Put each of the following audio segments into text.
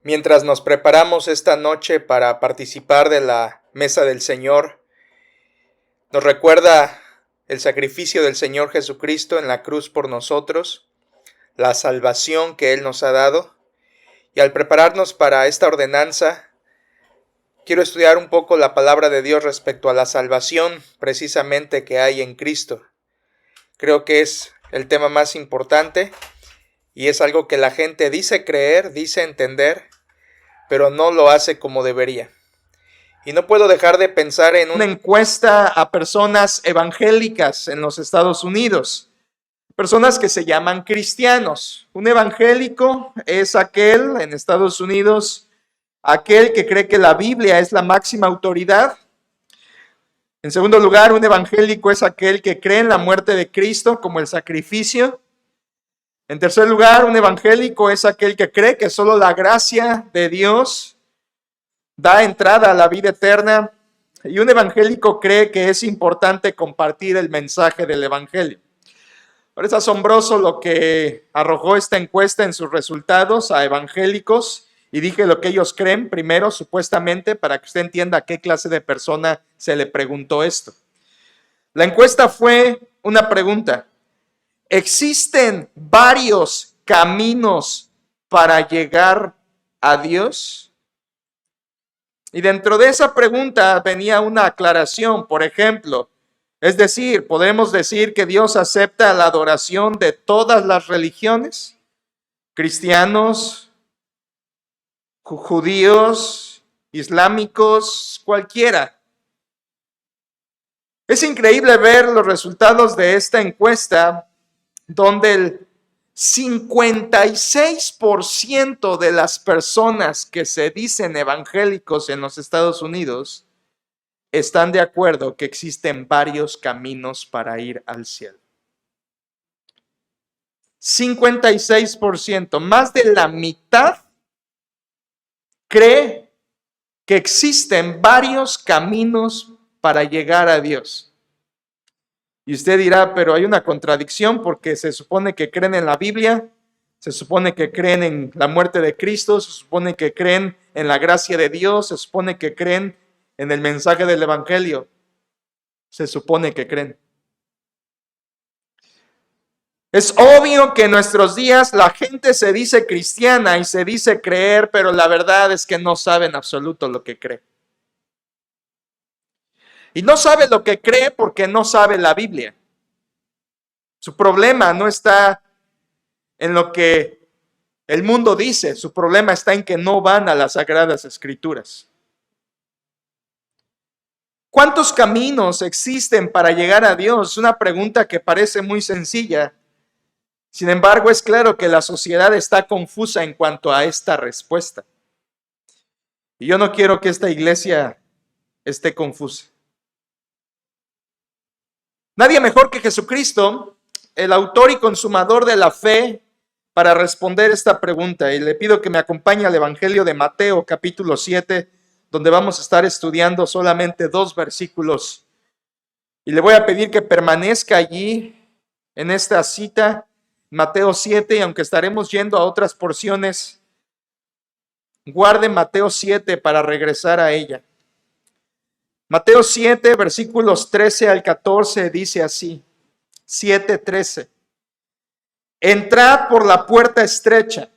Mientras nos preparamos esta noche para participar de la mesa del Señor, nos recuerda el sacrificio del Señor Jesucristo en la cruz por nosotros, la salvación que Él nos ha dado, y al prepararnos para esta ordenanza, quiero estudiar un poco la palabra de Dios respecto a la salvación precisamente que hay en Cristo. Creo que es el tema más importante y es algo que la gente dice creer, dice entender, pero no lo hace como debería. Y no puedo dejar de pensar en una encuesta a personas evangélicas en los Estados Unidos, personas que se llaman cristianos. Un evangélico es aquel, en Estados Unidos, aquel que cree que la Biblia es la máxima autoridad. En segundo lugar, un evangélico es aquel que cree en la muerte de Cristo como el sacrificio. En tercer lugar, un evangélico es aquel que cree que solo la gracia de Dios da entrada a la vida eterna. Y un evangélico cree que es importante compartir el mensaje del evangelio. Pero es asombroso lo que arrojó esta encuesta en sus resultados a evangélicos. Y dije lo que ellos creen primero, supuestamente, para que usted entienda a qué clase de persona se le preguntó esto. La encuesta fue una pregunta. ¿Existen varios caminos para llegar a Dios? Y dentro de esa pregunta venía una aclaración, por ejemplo, es decir, ¿podemos decir que Dios acepta la adoración de todas las religiones? Cristianos, judíos, islámicos, cualquiera. Es increíble ver los resultados de esta encuesta donde el 56% de las personas que se dicen evangélicos en los Estados Unidos están de acuerdo que existen varios caminos para ir al cielo. 56%, más de la mitad, cree que existen varios caminos para llegar a Dios. Y usted dirá, pero hay una contradicción porque se supone que creen en la Biblia, se supone que creen en la muerte de Cristo, se supone que creen en la gracia de Dios, se supone que creen en el mensaje del Evangelio. Se supone que creen. Es obvio que en nuestros días la gente se dice cristiana y se dice creer, pero la verdad es que no sabe en absoluto lo que cree. Y no sabe lo que cree porque no sabe la Biblia. Su problema no está en lo que el mundo dice, su problema está en que no van a las Sagradas Escrituras. ¿Cuántos caminos existen para llegar a Dios? Es una pregunta que parece muy sencilla. Sin embargo, es claro que la sociedad está confusa en cuanto a esta respuesta. Y yo no quiero que esta iglesia esté confusa. Nadie mejor que Jesucristo, el autor y consumador de la fe, para responder esta pregunta. Y le pido que me acompañe al Evangelio de Mateo, capítulo 7, donde vamos a estar estudiando solamente 2 versículos. Y le voy a pedir que permanezca allí en esta cita, Mateo 7, y aunque estaremos yendo a otras porciones, guarde Mateo 7 para regresar a ella. Mateo 7, versículos 13 al 14, dice así, 7:13. Entrad por la puerta estrecha,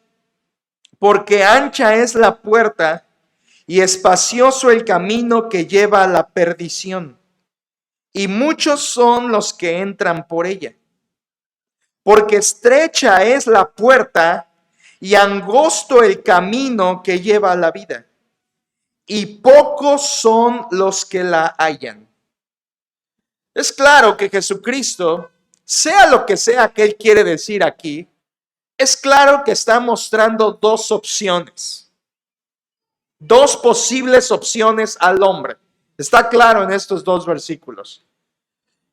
porque ancha es la puerta y espacioso el camino que lleva a la perdición, y muchos son los que entran por ella. Porque estrecha es la puerta y angosto el camino que lleva a la vida, y pocos son los que la hallan. Es claro que Jesucristo, sea lo que sea que Él quiere decir aquí, es claro que está mostrando 2 opciones, 2 posibles opciones al hombre. Está claro en estos 2 versículos.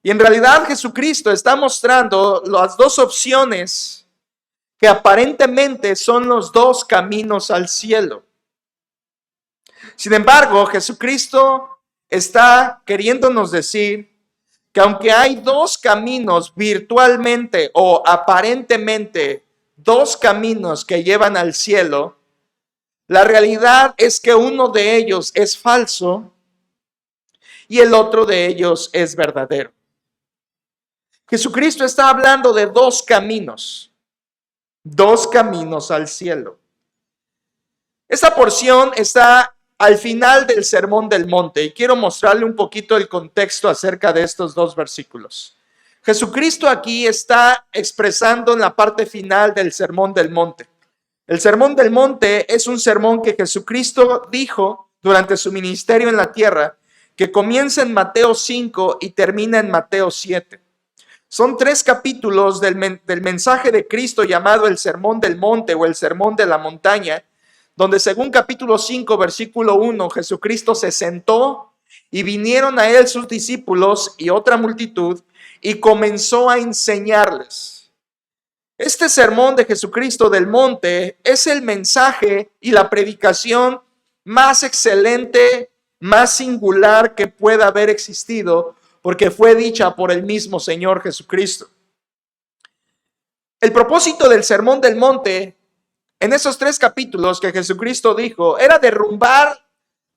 Y en realidad Jesucristo está mostrando las 2 opciones que aparentemente son los 2 caminos al cielo. Sin embargo, Jesucristo está queriéndonos decir que aunque hay 2 caminos virtualmente o aparentemente 2 caminos que llevan al cielo, La realidad es que uno de ellos es falso y el otro de ellos es verdadero. Jesucristo está hablando de dos caminos al cielo. Esta porción está al final del Sermón del Monte y quiero mostrarle un poquito el contexto acerca de estos dos versículos. Jesucristo aquí está expresando en la parte final del Sermón del Monte. El Sermón del Monte es un sermón que Jesucristo dijo durante su ministerio en la tierra, que comienza en Mateo 5 y termina en Mateo 7. Son 3 capítulos del mensaje de Cristo llamado el Sermón del Monte o el Sermón de la Montaña, donde según capítulo 5, versículo 1, Jesucristo se sentó y vinieron a él sus discípulos y otra multitud y comenzó a enseñarles. Este sermón de Jesucristo del monte es el mensaje y la predicación más excelente, más singular que pueda haber existido, porque fue dicha por el mismo Señor Jesucristo. El propósito del Sermón del Monte, en esos 3 capítulos que Jesucristo dijo, era derrumbar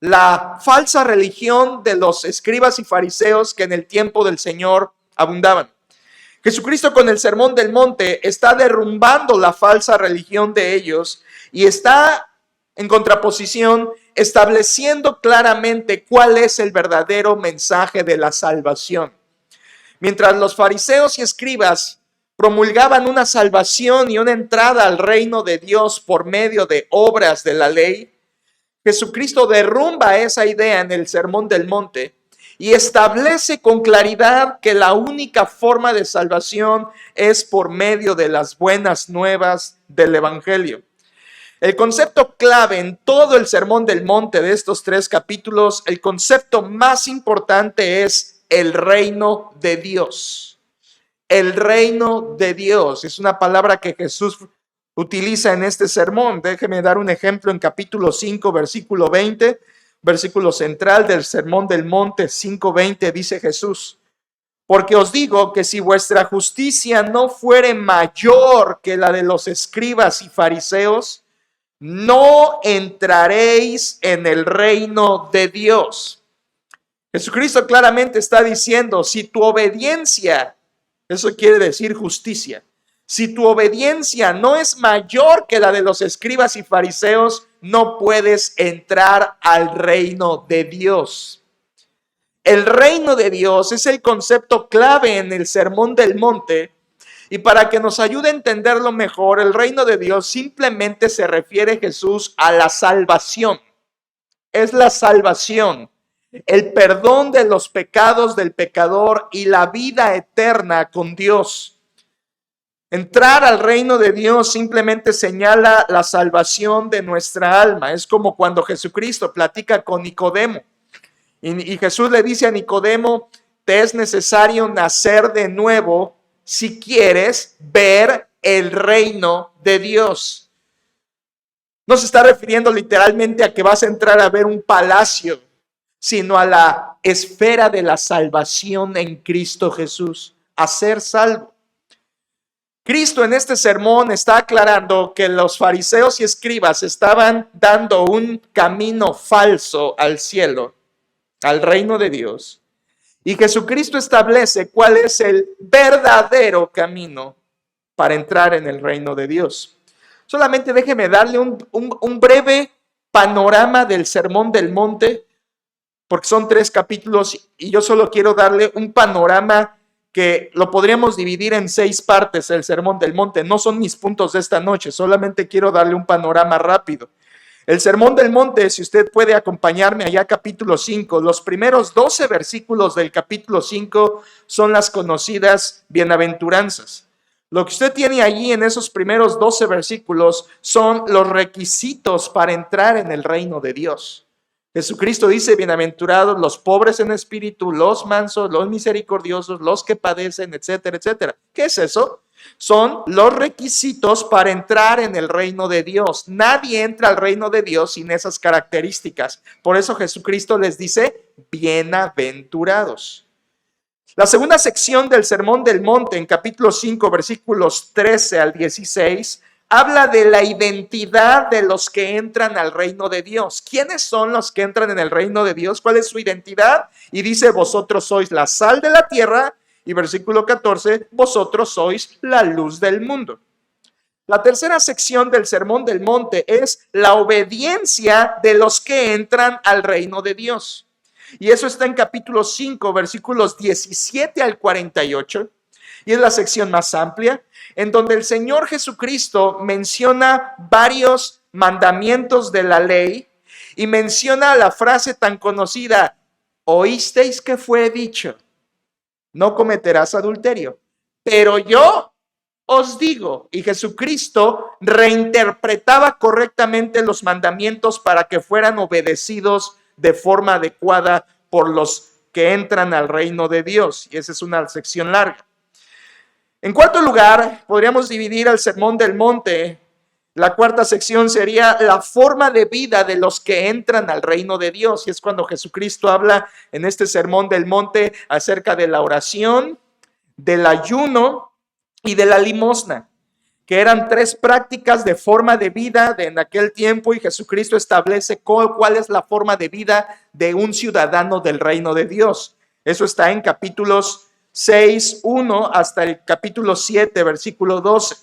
la falsa religión de los escribas y fariseos que en el tiempo del Señor abundaban. Jesucristo con el Sermón del Monte está derrumbando la falsa religión de ellos y está en contraposición estableciendo claramente cuál es el verdadero mensaje de la salvación. Mientras los fariseos y escribas promulgaban una salvación y una entrada al reino de Dios por medio de obras de la ley, Jesucristo derrumba esa idea en el Sermón del Monte y establece con claridad que la única forma de salvación es por medio de las buenas nuevas del Evangelio. El concepto clave en todo el Sermón del Monte de estos 3 capítulos, el concepto más importante es el reino de Dios. El reino de Dios es una palabra que Jesús utiliza en este sermón. Déjeme dar un ejemplo en capítulo 5, versículo 20, versículo central del Sermón del Monte 5:20, dice Jesús: porque os digo que si vuestra justicia no fuere mayor que la de los escribas y fariseos, no entraréis en el reino de Dios. Jesucristo claramente está diciendo, si tu obediencia, eso quiere decir justicia, si tu obediencia no es mayor que la de los escribas y fariseos, no puedes entrar al reino de Dios. El reino de Dios es el concepto clave en el Sermón del Monte. Y para que nos ayude a entenderlo mejor, el reino de Dios simplemente se refiere, Jesús, a la salvación. Es la salvación, el perdón de los pecados del pecador y la vida eterna con Dios. Entrar al reino de Dios simplemente señala la salvación de nuestra alma. Es como cuando Jesucristo platica con Nicodemo. Y Jesús le dice a Nicodemo, te es necesario nacer de nuevo si quieres ver el reino de Dios. No se está refiriendo literalmente a que vas a entrar a ver un palacio, sino a la esfera de la salvación en Cristo Jesús, a ser salvo. Cristo en este sermón está aclarando que los fariseos y escribas estaban dando un camino falso al cielo, al reino de Dios. Y Jesucristo establece cuál es el verdadero camino para entrar en el reino de Dios. Solamente déjeme darle un breve panorama del Sermón del Monte, porque son 3 capítulos y yo solo quiero darle un panorama que lo podríamos dividir en 6 partes, el Sermón del Monte. No son mis puntos de esta noche, solamente quiero darle un panorama rápido. El Sermón del Monte, si usted puede acompañarme allá capítulo 5, los primeros 12 versículos del capítulo 5 son las conocidas bienaventuranzas. Lo que usted tiene allí en esos primeros 12 versículos son los requisitos para entrar en el reino de Dios. Jesucristo dice, bienaventurados los pobres en espíritu, los mansos, los misericordiosos, los que padecen, etcétera, etcétera. ¿Qué es eso? Son los requisitos para entrar en el reino de Dios. Nadie entra al reino de Dios sin esas características. Por eso Jesucristo les dice, bienaventurados. La segunda sección del Sermón del Monte, en capítulo 5, versículos 13 al 16, habla de la identidad de los que entran al reino de Dios. ¿Quiénes son los que entran en el reino de Dios? ¿Cuál es su identidad? Y dice, vosotros sois la sal de la tierra. Y versículo 14, vosotros sois la luz del mundo. La tercera sección del Sermón del Monte es la obediencia de los que entran al reino de Dios. Y eso está en capítulo 5, versículos 17 al 48. Y es la sección más amplia, en donde el Señor Jesucristo menciona varios mandamientos de la ley y menciona la frase tan conocida, oísteis que fue dicho, no cometerás adulterio, pero yo os digo, y Jesucristo reinterpretaba correctamente los mandamientos para que fueran obedecidos de forma adecuada por los que entran al reino de Dios. Y esa es una sección larga. En cuarto lugar, podríamos dividir el Sermón del Monte. La cuarta sección sería la forma de vida de los que entran al reino de Dios. Y es cuando Jesucristo habla en este Sermón del Monte acerca de la oración, del ayuno y de la limosna, que eran tres prácticas de forma de vida de en aquel tiempo, y Jesucristo establece cuál es la forma de vida de un ciudadano del reino de Dios. Eso está en capítulos 6, 1 hasta el capítulo 7, versículo 12.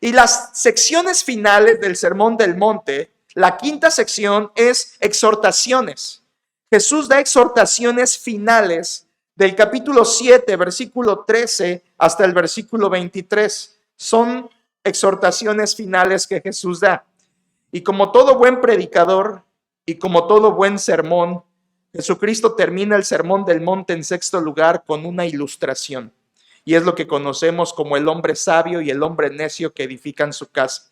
Y las secciones finales del Sermón del Monte, la quinta sección es exhortaciones. Jesús da exhortaciones finales del capítulo 7, versículo 13 hasta el versículo 23. Son exhortaciones finales que Jesús da. Y como todo buen predicador y como todo buen sermón, Jesucristo termina el Sermón del Monte en sexto lugar con una ilustración. Y es lo que conocemos como el hombre sabio y el hombre necio que edifican su casa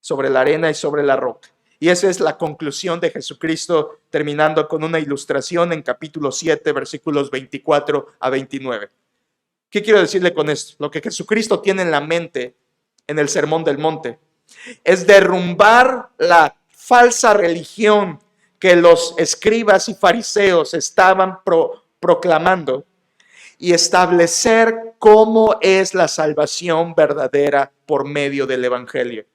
sobre la arena y sobre la roca. Y esa es la conclusión de Jesucristo, terminando con una ilustración en capítulo 7, versículos 24 a 29. ¿Qué quiero decirle con esto? Lo que Jesucristo tiene en la mente en el Sermón del Monte es derrumbar la falsa religión que los escribas y fariseos estaban proclamando y establecer cómo es la salvación verdadera por medio del evangelio.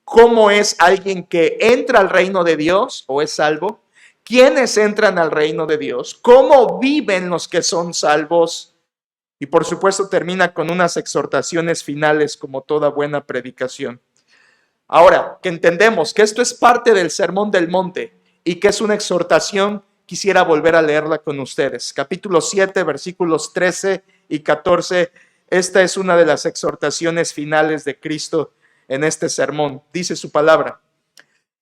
¿Cómo es alguien que entra al reino de Dios o es salvo? ¿Quiénes entran al reino de Dios? ¿Cómo viven los que son salvos? Y por supuesto termina con unas exhortaciones finales como toda buena predicación. Ahora que entendemos que esto es parte del Sermón del Monte y que es una exhortación, quisiera volver a leerla con ustedes. Capítulo 7, versículos 13 y 14. Esta es una de las exhortaciones finales de Cristo en este sermón. Dice su palabra: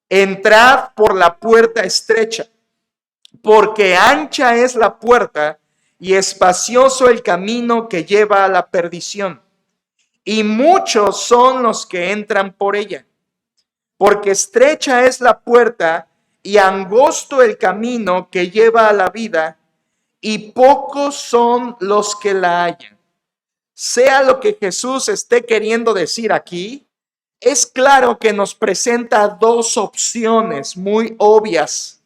entrad por la puerta estrecha, porque ancha es la puerta y espacioso el camino que lleva a la perdición, y muchos son los que entran por ella. Porque estrecha es la puerta y angosto el camino que lleva a la vida, y pocos son los que la hallan. Sea lo que Jesús esté queriendo decir aquí, es claro que nos presenta dos opciones muy obvias.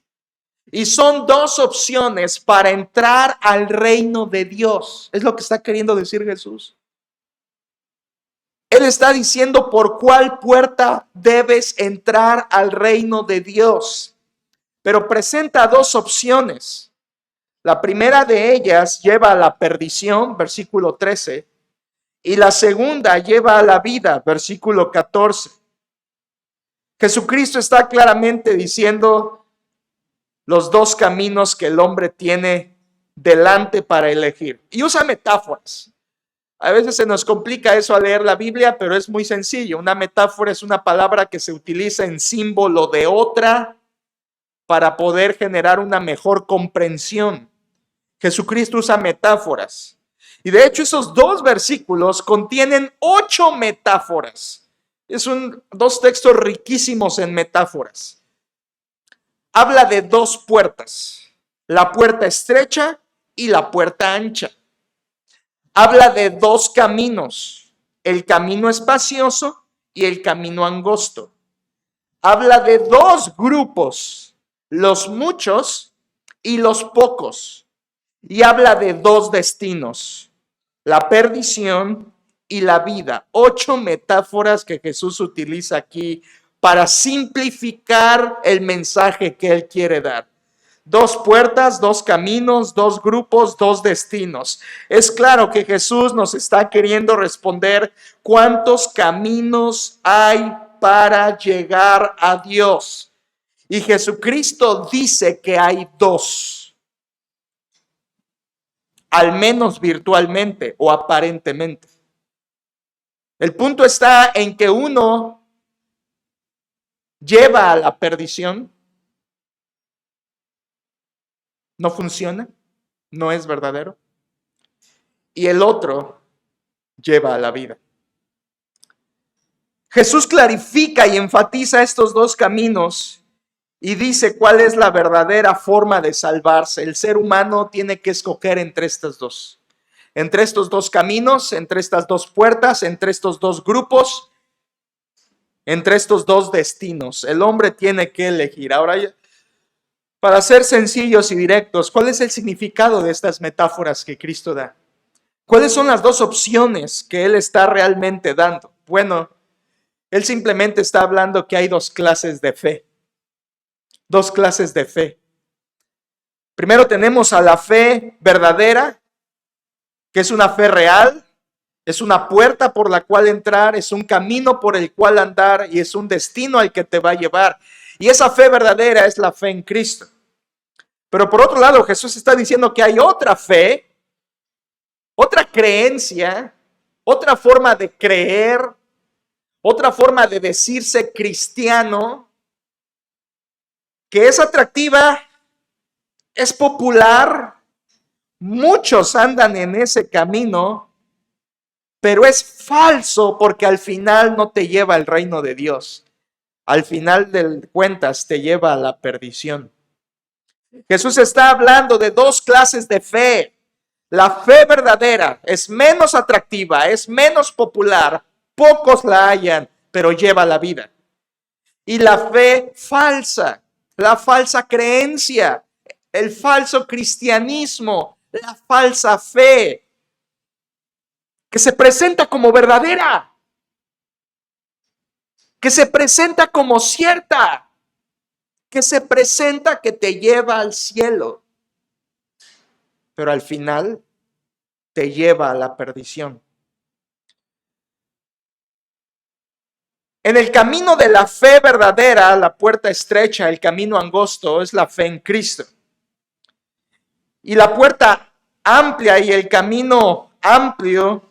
Y son dos opciones para entrar al reino de Dios. Es lo que está queriendo decir Jesús. Él está diciendo por cuál puerta debes entrar al reino de Dios. Pero presenta dos opciones. La primera de ellas lleva a la perdición, versículo 13. Y la segunda lleva a la vida, versículo 14. Jesucristo está claramente diciendo los dos caminos que el hombre tiene delante para elegir. Y usa metáforas. A veces se nos complica eso al leer la Biblia, pero es muy sencillo. Una metáfora es una palabra que se utiliza en símbolo de otra para poder generar una mejor comprensión. Jesucristo usa metáforas. Y de hecho esos dos versículos contienen 8 metáforas. Dos textos riquísimos en metáforas. Habla de dos puertas, la puerta estrecha y la puerta ancha. Habla de dos caminos, el camino espacioso y el camino angosto. Habla de dos grupos, los muchos y los pocos. Y habla de dos destinos, la perdición y la vida. 8 metáforas que Jesús utiliza aquí para simplificar el mensaje que Él quiere dar. 2 puertas, 2 caminos, 2 grupos, 2 destinos. Es claro que Jesús nos está queriendo responder cuántos caminos hay para llegar a Dios. Y Jesucristo dice que hay 2, al menos virtualmente o aparentemente. El punto está en que uno lleva a la perdición, no funciona, no es verdadero, y el otro lleva a la vida. Jesús clarifica y enfatiza estos 2 caminos y dice cuál es la verdadera forma de salvarse. El ser humano tiene que escoger entre estos 2. Entre estos 2 caminos, entre estas 2 puertas, entre estos 2 grupos, entre estos 2 destinos. El hombre tiene que elegir. Ahora, para ser sencillos y directos, ¿cuál es el significado de estas metáforas que Cristo da? ¿Cuáles son las 2 opciones que Él está realmente dando? Bueno, Él simplemente está hablando que hay 2 clases de fe. 2 clases de fe. Primero tenemos a la fe verdadera, que es una fe real, es una puerta por la cual entrar, es un camino por el cual andar y es un destino al que te va a llevar. Y esa fe verdadera es la fe en Cristo. Pero por otro lado, Jesús está diciendo que hay otra fe, otra creencia, otra forma de creer, otra forma de decirse cristiano, que es atractiva, es popular, muchos andan en ese camino, pero es falso porque al final no te lleva al reino de Dios. Al final de cuentas te lleva a la perdición. Jesús está hablando de 2 clases de fe. La fe verdadera es menos atractiva, es menos popular, pocos la hallan, pero lleva la vida. Y la fe falsa, la falsa creencia, el falso cristianismo, la falsa fe, que se presenta como verdadera, que se presenta como cierta, que se presenta que te lleva al cielo, pero al final te lleva a la perdición. En el camino de la fe verdadera, la puerta estrecha, el camino angosto, es la fe en Cristo. Y la puerta amplia y el camino amplio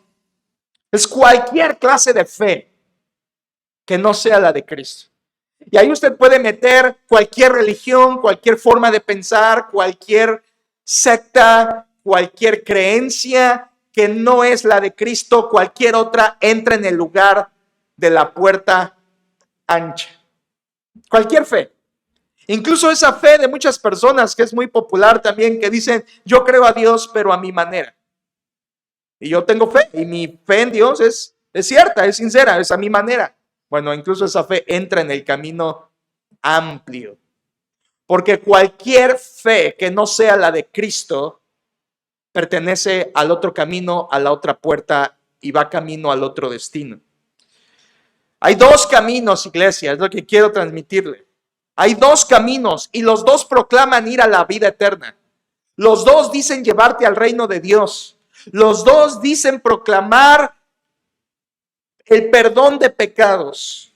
es cualquier clase de fe que no sea la de Cristo. Y ahí usted puede meter cualquier religión, cualquier forma de pensar, cualquier secta, cualquier creencia que no es la de Cristo, cualquier otra entra en el lugar de la puerta ancha. Cualquier fe. Incluso esa fe de muchas personas que es muy popular también, que dicen, yo creo a Dios, pero a mi manera. Y yo tengo fe, y mi fe en Dios es cierta, es sincera, es a mi manera. Bueno, incluso esa fe entra en el camino amplio. Porque cualquier fe que no sea la de Cristo pertenece al otro camino, a la otra puerta y va camino al otro destino. Hay 2 caminos, iglesia, es lo que quiero transmitirle. Hay 2 caminos y los 2 proclaman ir a la vida eterna. Los 2 dicen llevarte al reino de Dios. Los 2 dicen proclamar el perdón de pecados.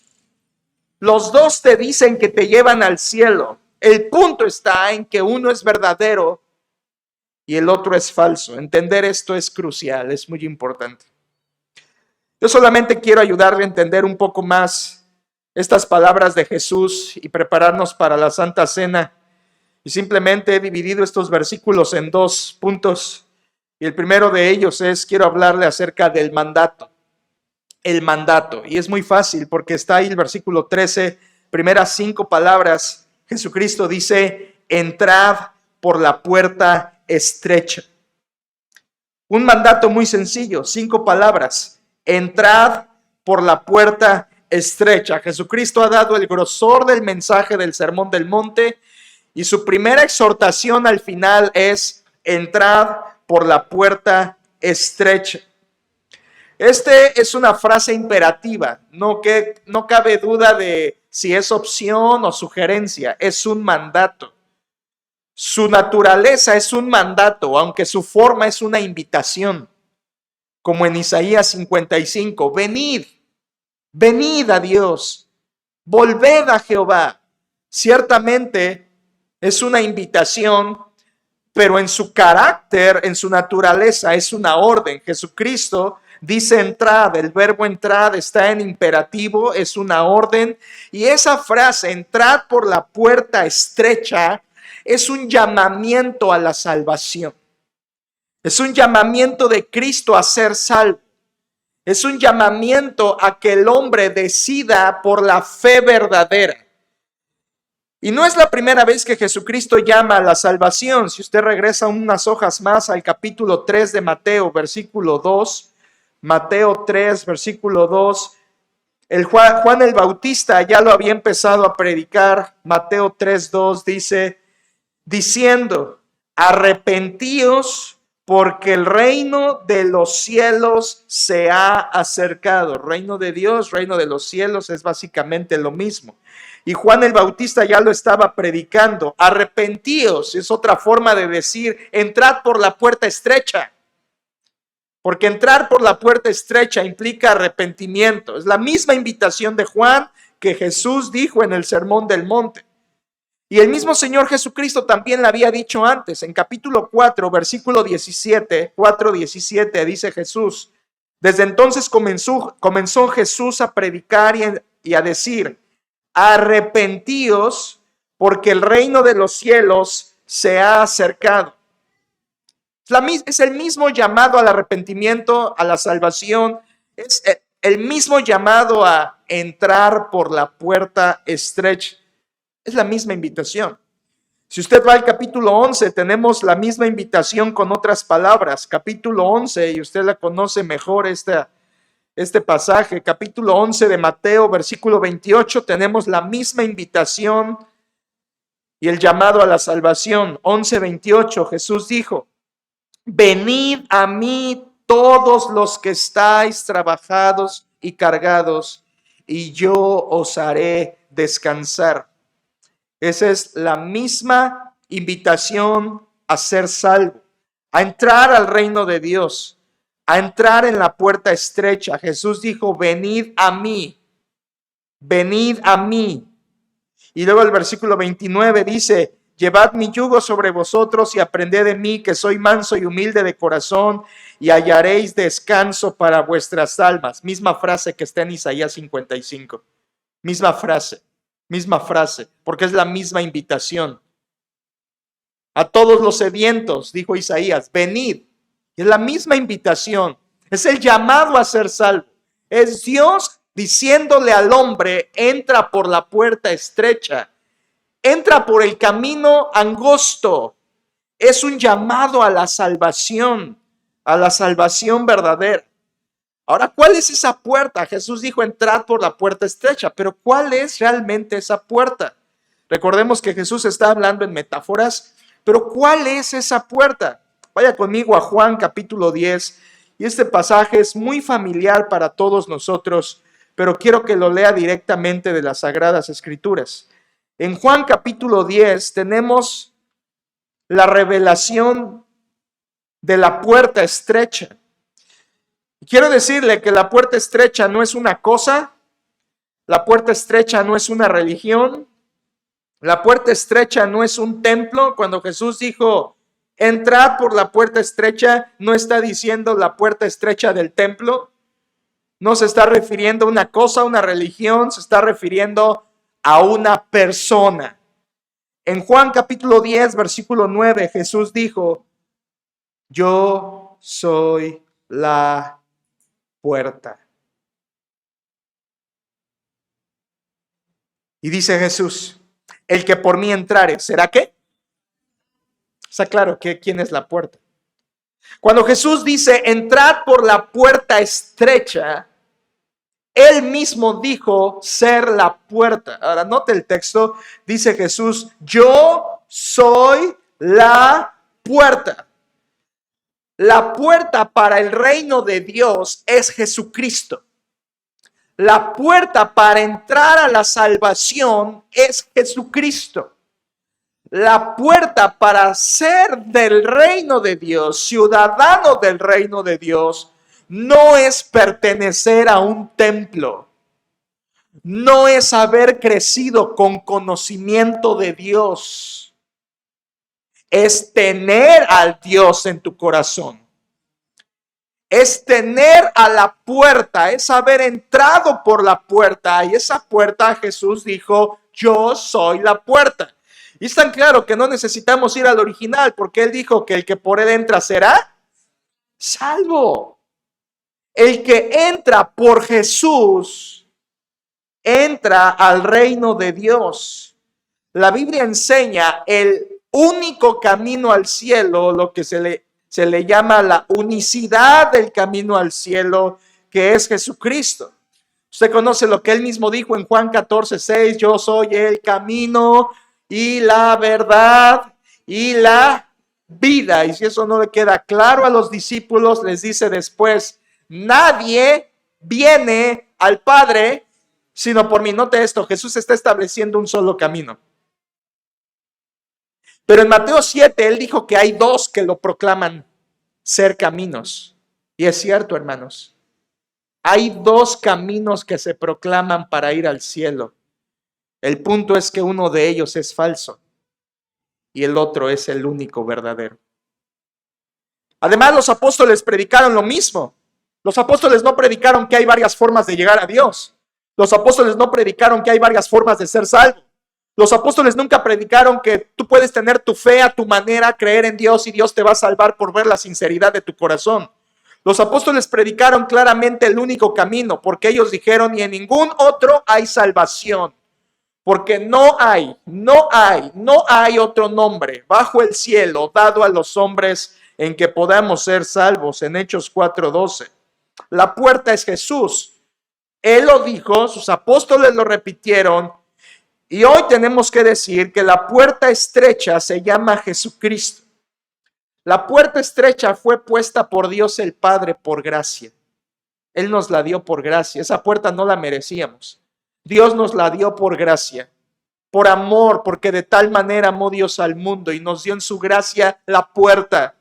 Los 2 te dicen que te llevan al cielo. El punto está en que uno es verdadero y el otro es falso. Entender esto es crucial, es muy importante. Yo solamente quiero ayudarle a entender un poco más estas palabras de Jesús y prepararnos para la Santa Cena. Y simplemente he dividido estos versículos en 2 puntos. Y el primero de ellos es, quiero hablarle acerca del mandato. El mandato. Y es muy fácil porque está ahí el versículo 13, primeras 5 palabras. Jesucristo dice, entrad por la puerta estrecha. Un mandato muy sencillo, 5 palabras. Entrad por la puerta estrecha. Jesucristo ha dado el grosor del mensaje del Sermón del Monte y su primera exhortación al final es entrad por la puerta estrecha. Este es una frase imperativa, no cabe duda de si es opción o sugerencia, es un mandato. Su naturaleza es un mandato, aunque su forma es una invitación, como en Isaías 55, venid a Dios, volved a Jehová. Ciertamente es una invitación, pero en su carácter, en su naturaleza, es una orden. Jesucristo dice entrad, el verbo entrad está en imperativo, es una orden, y esa frase, entrad por la puerta estrecha, es un llamamiento a la salvación. Es un llamamiento de Cristo a ser salvo. Es un llamamiento a que el hombre decida por la fe verdadera. Y no es la primera vez que Jesucristo llama a la salvación. Si usted regresa unas hojas más al capítulo 3 de Mateo, versículo 2, Mateo 3, versículo 2, Juan el Bautista ya lo había empezado a predicar. Mateo 3, 2 dice, diciendo, arrepentíos porque el reino de los cielos se ha acercado. Reino de Dios, reino de los cielos es básicamente lo mismo. Y Juan el Bautista ya lo estaba predicando. Arrepentíos es otra forma de decir, entrad por la puerta estrecha. Porque entrar por la puerta estrecha implica arrepentimiento. Es la misma invitación de Juan que Jesús dijo en el Sermón del Monte. Y el mismo Señor Jesucristo también le había dicho antes, en capítulo 4, versículo 17, 4:17, dice Jesús, desde entonces comenzó Jesús a predicar y a decir, arrepentíos porque el reino de los cielos se ha acercado. Es el mismo llamado al arrepentimiento, a la salvación, es el mismo llamado a entrar por la puerta estrecha. Es la misma invitación. Si usted va al capítulo 11, tenemos la misma invitación con otras palabras. Capítulo 11, y usted la conoce mejor este pasaje. Capítulo 11 de Mateo, versículo 28, tenemos la misma invitación y el llamado a la salvación. 11:28, Jesús dijo, venid a mí todos los que estáis trabajados y cargados, y yo os haré descansar. Esa es la misma invitación a ser salvo, a entrar al reino de Dios, a entrar en la puerta estrecha. Jesús dijo, venid a mí, venid a mí. Y luego el versículo 29 dice, llevad mi yugo sobre vosotros y aprended de mí, que soy manso y humilde de corazón, y hallaréis descanso para vuestras almas. Misma frase que está en Isaías 55. Misma frase, porque es la misma invitación. A todos los sedientos, dijo Isaías, venid. Es la misma invitación. Es el llamado a ser salvo. Es Dios diciéndole al hombre, entra por la puerta estrecha. Entra por el camino angosto. Es un llamado a la salvación verdadera. Ahora, ¿cuál es esa puerta? Jesús dijo, entrad por la puerta estrecha, pero ¿cuál es realmente esa puerta? Recordemos que Jesús está hablando en metáforas, pero ¿cuál es esa puerta? Vaya conmigo a Juan capítulo 10, y este pasaje es muy familiar para todos nosotros, pero quiero que lo lea directamente de las Sagradas Escrituras. En Juan capítulo 10 tenemos la revelación de la puerta estrecha. Quiero decirle que la puerta estrecha no es una cosa, la puerta estrecha no es una religión, la puerta estrecha no es un templo. Cuando Jesús dijo, entrad por la puerta estrecha, no está diciendo la puerta estrecha del templo, no se está refiriendo a una cosa, una religión, se está refiriendo a una persona. En Juan capítulo 10, versículo 9, Jesús dijo, yo soy la puerta. Y dice Jesús, el que por mí entrare, ¿será qué? Está claro que quién es la puerta. Cuando Jesús dice, entrad por la puerta estrecha, él mismo dijo ser la puerta. Ahora note el texto, dice Jesús, yo soy la puerta. La puerta para el reino de Dios es Jesucristo. La puerta para entrar a la salvación es Jesucristo. La puerta para ser del reino de Dios, ciudadano del reino de Dios, no es pertenecer a un templo. No es haber crecido con conocimiento de Dios. Es tener al Dios en tu corazón. Es tener a la puerta, es haber entrado por la puerta. Y esa puerta Jesús dijo, yo soy la puerta. Y es tan claro que no necesitamos ir al original, porque él dijo que el que por él entra será salvo. El que entra por Jesús entra al reino de Dios. La Biblia enseña el único camino al cielo, lo que se le llama la unicidad del camino al cielo, que es Jesucristo. Usted conoce lo que él mismo dijo en Juan 14:6, yo soy el camino y la verdad y la vida. Y si eso no le queda claro a los discípulos, les dice después, nadie viene al Padre sino por mí. Note esto, Jesús está estableciendo un solo camino. Pero en Mateo 7, él dijo que hay dos que lo proclaman ser caminos. Y es cierto, hermanos. Hay dos caminos que se proclaman para ir al cielo. El punto es que uno de ellos es falso y el otro es el único verdadero. Además, los apóstoles predicaron lo mismo. Los apóstoles no predicaron que hay varias formas de llegar a Dios. Los apóstoles no predicaron que hay varias formas de ser salvo. Los apóstoles nunca predicaron que tú puedes tener tu fe a tu manera, creer en Dios y Dios te va a salvar por ver la sinceridad de tu corazón. Los apóstoles predicaron claramente el único camino, porque ellos dijeron, y en ningún otro hay salvación. Porque no hay otro nombre bajo el cielo dado a los hombres en que podamos ser salvos, en Hechos 4:12. La puerta es Jesús. Él lo dijo, sus apóstoles lo repitieron, y hoy tenemos que decir que la puerta estrecha se llama Jesucristo. La puerta estrecha fue puesta por Dios el Padre por gracia. Él nos la dio por gracia. Esa puerta no la merecíamos. Dios nos la dio por gracia, por amor, porque de tal manera amó Dios al mundo y nos dio en su gracia la puerta.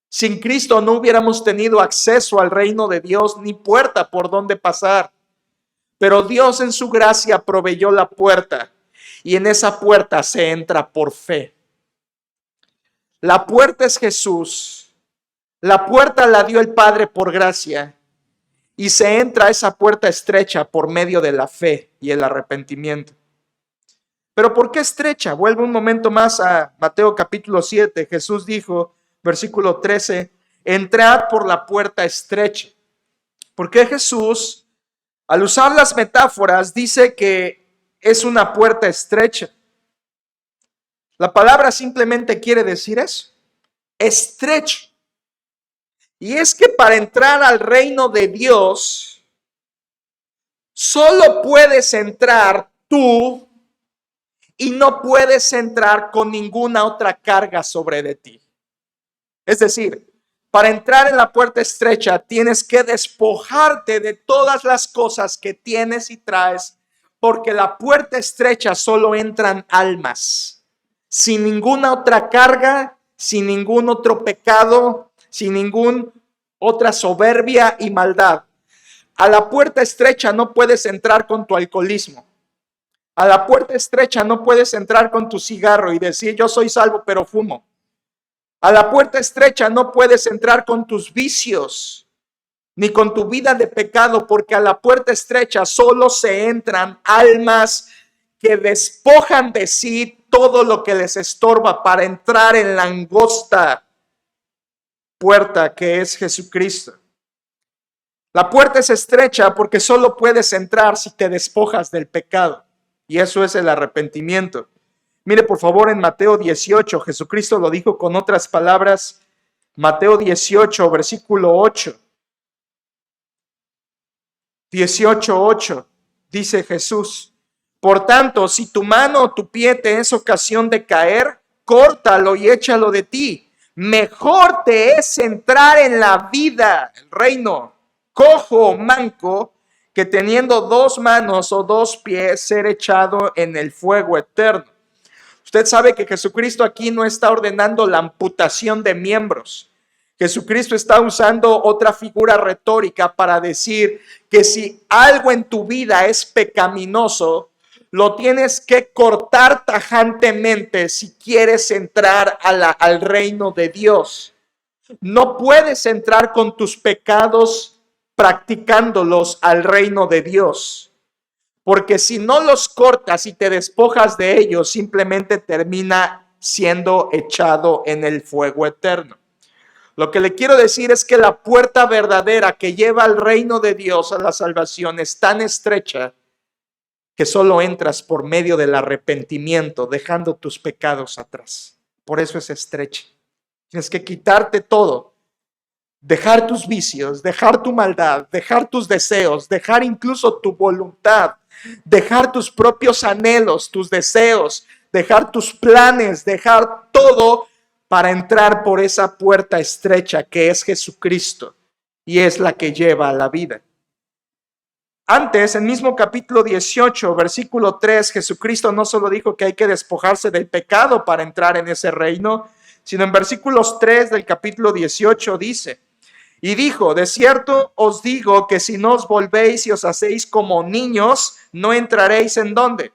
Sin Cristo no hubiéramos tenido acceso al reino de Dios ni puerta por donde pasar. Pero Dios en su gracia proveyó la puerta y en esa puerta se entra por fe. La puerta es Jesús. La puerta la dio el Padre por gracia y se entra a esa puerta estrecha por medio de la fe y el arrepentimiento. ¿Pero por qué estrecha? Vuelvo un momento más a Mateo capítulo 7. Jesús dijo, versículo 13, entrad por la puerta estrecha. ¿Por qué Jesús, al usar las metáforas, dice que es una puerta estrecha? La palabra simplemente quiere decir eso, estrecho. Y es que para entrar al reino de Dios, solo puedes entrar tú y no puedes entrar con ninguna otra carga sobre de ti. Es decir, para entrar en la puerta estrecha tienes que despojarte de todas las cosas que tienes y traes, porque la puerta estrecha solo entran almas, sin ninguna otra carga, sin ningún otro pecado, sin ninguna otra soberbia y maldad. A la puerta estrecha no puedes entrar con tu alcoholismo. A la puerta estrecha no puedes entrar con tu cigarro y decir yo soy salvo pero fumo. A la puerta estrecha no puedes entrar con tus vicios ni con tu vida de pecado, porque a la puerta estrecha solo se entran almas que despojan de sí todo lo que les estorba para entrar en la angosta puerta que es Jesucristo. La puerta es estrecha porque solo puedes entrar si te despojas del pecado, y eso es el arrepentimiento. Mire por favor en Mateo 18, Jesucristo lo dijo con otras palabras. Mateo 18, versículo 8. 18:8 dice Jesús, por tanto, si tu mano o tu pie te es ocasión de caer, córtalo y échalo de ti. Mejor te es entrar en la vida, el reino, cojo o manco, que teniendo 2 manos o 2 pies ser echado en el fuego eterno. Usted sabe que Jesucristo aquí no está ordenando la amputación de miembros. Jesucristo está usando otra figura retórica para decir que si algo en tu vida es pecaminoso, lo tienes que cortar tajantemente si quieres entrar al reino de Dios. No puedes entrar con tus pecados practicándolos al reino de Dios, porque si no los cortas y te despojas de ellos, simplemente termina siendo echado en el fuego eterno. Lo que le quiero decir es que la puerta verdadera que lleva al reino de Dios, a la salvación, es tan estrecha que solo entras por medio del arrepentimiento, dejando tus pecados atrás. Por eso es estrecha. Tienes que quitarte todo, dejar tus vicios, dejar tu maldad, dejar tus deseos, dejar incluso tu voluntad, dejar tus propios anhelos, tus deseos, dejar tus planes, dejar todo para entrar por esa puerta estrecha que es Jesucristo y es la que lleva a la vida. Antes, en mismo capítulo 18, versículo 3, Jesucristo no solo dijo que hay que despojarse del pecado para entrar en ese reino, sino en versículos 3 del capítulo 18 dice: y dijo, de cierto os digo que si no os volvéis y os hacéis como niños, no entraréis ¿en dónde?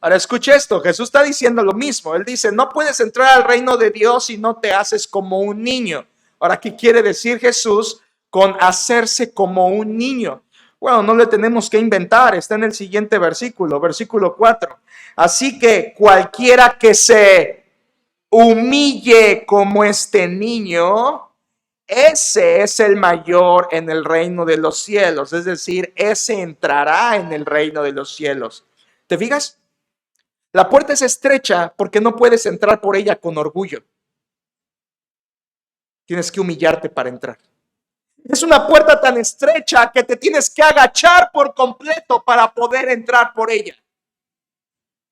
Ahora escuche esto, Jesús está diciendo lo mismo. Él dice, no puedes entrar al reino de Dios si no te haces como un niño. Ahora, ¿qué quiere decir Jesús con hacerse como un niño? Bueno, no le tenemos que inventar, está en el siguiente versículo, versículo 4. Así que cualquiera que se humille como este niño, ese es el mayor en el reino de los cielos. Es decir, ese entrará en el reino de los cielos. ¿Te fijas? La puerta es estrecha porque no puedes entrar por ella con orgullo. Tienes que humillarte para entrar. Es una puerta tan estrecha que te tienes que agachar por completo para poder entrar por ella.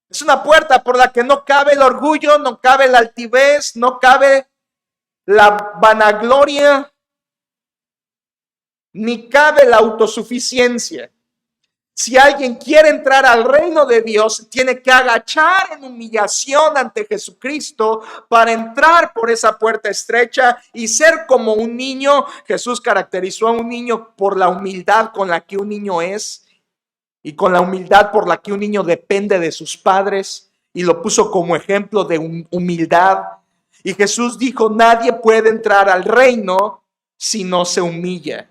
Es una puerta por la que no cabe el orgullo, no cabe la altivez, no cabe la vanagloria, ni cabe la autosuficiencia. Si alguien quiere entrar al reino de Dios, tiene que agachar en humillación ante Jesucristo para entrar por esa puerta estrecha y ser como un niño. Jesús caracterizó a un niño por la humildad con la que un niño es y con la humildad por la que un niño depende de sus padres, y lo puso como ejemplo de humildad. Y Jesús dijo, nadie puede entrar al reino si no se humilla.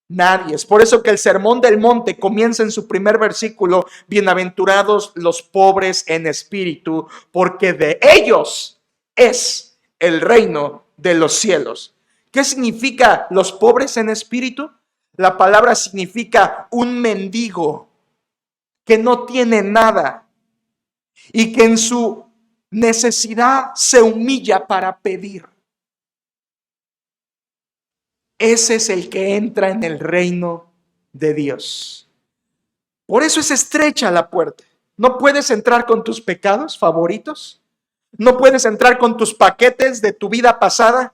Nadie. Es por eso que el Sermón del Monte comienza en su primer versículo: bienaventurados los pobres en espíritu, porque de ellos es el reino de los cielos. ¿Qué significa los pobres en espíritu? La palabra significa un mendigo que no tiene nada y que en su necesidad se humilla para pedir. Ese es el que entra en el reino de Dios. Por eso es estrecha la puerta. No puedes entrar con tus pecados favoritos. No puedes entrar con tus paquetes de tu vida pasada.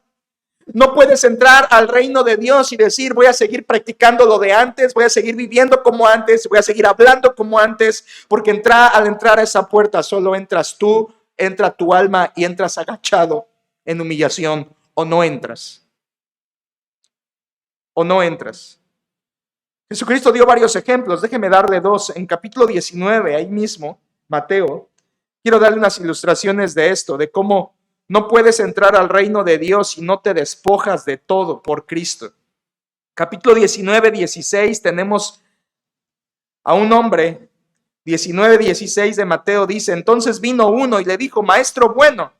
No puedes entrar al reino de Dios y decir, voy a seguir practicando lo de antes, voy a seguir viviendo como antes, voy a seguir hablando como antes, porque al entrar a esa puerta solo entras tú, entra tu alma y entras agachado en humillación, o no entras. O no entras. Jesucristo dio varios ejemplos, déjeme darle 2. En capítulo 19, ahí mismo, Mateo, quiero darle unas ilustraciones de esto, de cómo no puedes entrar al reino de Dios si no te despojas de todo por Cristo. Capítulo 19, 16, tenemos a un hombre, 19, 16 de Mateo dice, entonces vino uno y le dijo, maestro bueno,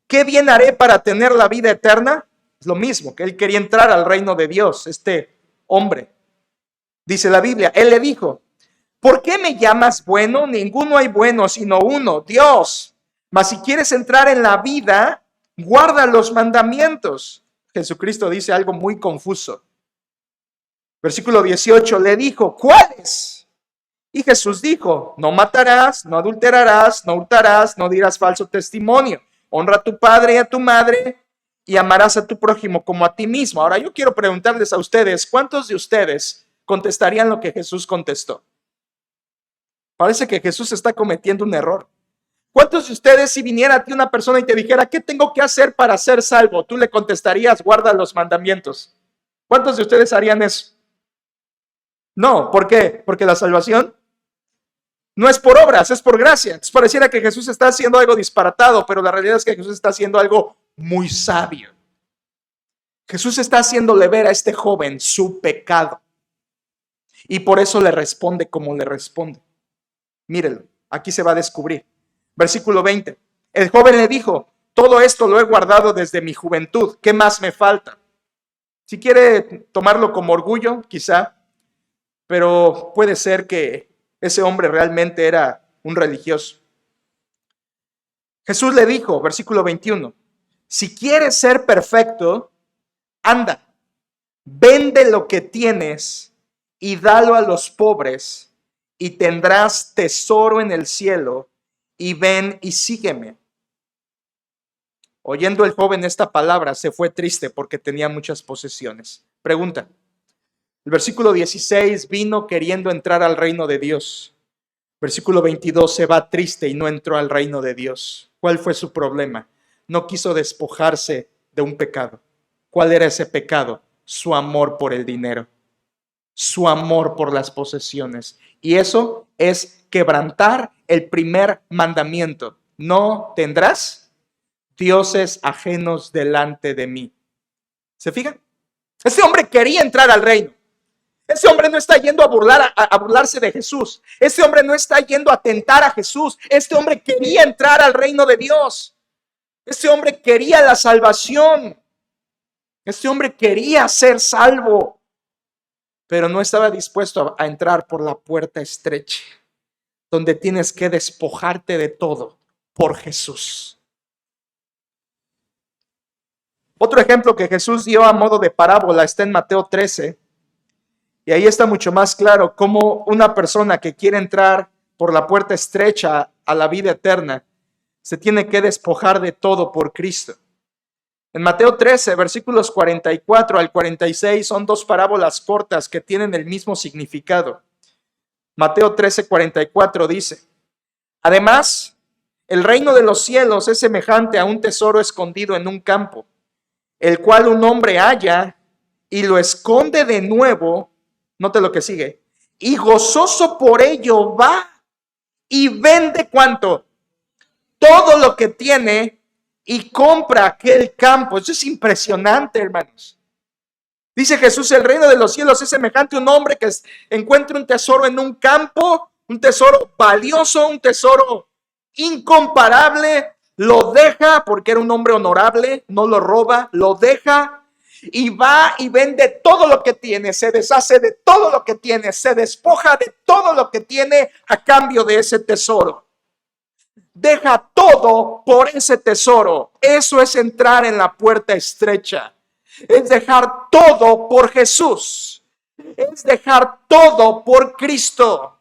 ¿qué bien haré para tener la vida eterna? Es lo mismo, que él quería entrar al reino de Dios, este hombre. Dice la Biblia, él le dijo, ¿por qué me llamas bueno? Ninguno hay bueno sino uno, Dios. Mas si quieres entrar en la vida, guarda los mandamientos. Jesucristo dice algo muy confuso. Versículo 18, le dijo, ¿cuáles? Y Jesús dijo, no matarás, no adulterarás, no hurtarás, no dirás falso testimonio. honra a tu padre y a tu madre y amarás a tu prójimo como a ti mismo. Ahora yo quiero preguntarles a ustedes, ¿cuántos de ustedes contestarían lo que Jesús contestó? Parece que Jesús está cometiendo un error. ¿Cuántos de ustedes, si viniera a ti una persona y te dijera, ¿qué tengo que hacer para ser salvo? Tú le contestarías, guarda los mandamientos. ¿Cuántos de ustedes harían eso? No, ¿por qué? Porque la salvación no es por obras, es por gracia. Entonces pareciera que Jesús está haciendo algo disparatado, pero la realidad es que Jesús está haciendo algo muy sabio. Jesús está haciéndole ver a este joven su pecado. Y por eso le responde como le responde. Mírenlo, aquí se va a descubrir. Versículo 20. El joven le dijo, todo esto lo he guardado desde mi juventud. ¿Qué más me falta? Si quiere tomarlo como orgullo, quizá, pero puede ser que ese hombre realmente era un religioso. Jesús le dijo, versículo 21, si quieres ser perfecto, anda, vende lo que tienes y dalo a los pobres y tendrás tesoro en el cielo y ven y sígueme. Oyendo el joven esta palabra, se fue triste porque tenía muchas posesiones. Pregunta. El versículo 16 vino queriendo entrar al reino de Dios. Versículo 22 se va triste y no entró al reino de Dios. ¿Cuál fue su problema? No quiso despojarse de un pecado. ¿Cuál era ese pecado? Su amor por el dinero, su amor por las posesiones. Y eso es quebrantar el primer mandamiento. No tendrás dioses ajenos delante de mí. ¿Se fijan? Este hombre quería entrar al reino. Ese hombre no está yendo a burlarse de Jesús. Ese hombre no está yendo a tentar a Jesús. Este hombre quería entrar al reino de Dios. Este hombre quería la salvación. Este hombre quería ser salvo, pero no estaba dispuesto a entrar por la puerta estrecha, donde tienes que despojarte de todo por Jesús. Otro ejemplo que Jesús dio a modo de parábola está en Mateo 13. Y ahí está mucho más claro cómo una persona que quiere entrar por la puerta estrecha a la vida eterna se tiene que despojar de todo por Cristo. En Mateo 13, versículos 44 al 46 son dos parábolas cortas que tienen el mismo significado. Mateo 13, 44 dice, además, el reino de los cielos es semejante a un tesoro escondido en un campo, el cual un hombre halla y lo esconde de nuevo. Note lo que sigue. Y gozoso por ello va y vende ¿cuánto? Todo lo que tiene y compra aquel campo. Eso es impresionante, hermanos. Dice Jesús, el reino de los cielos es semejante a un hombre que encuentra un tesoro en un campo, un tesoro valioso, un tesoro incomparable. Lo deja porque era un hombre honorable, no lo roba, lo deja. Y va y vende todo lo que tiene, se deshace de todo lo que tiene, se despoja de todo lo que tiene a cambio de ese tesoro. Deja todo por ese tesoro. Eso es entrar en la puerta estrecha. Es dejar todo por Jesús. Es dejar todo por Cristo.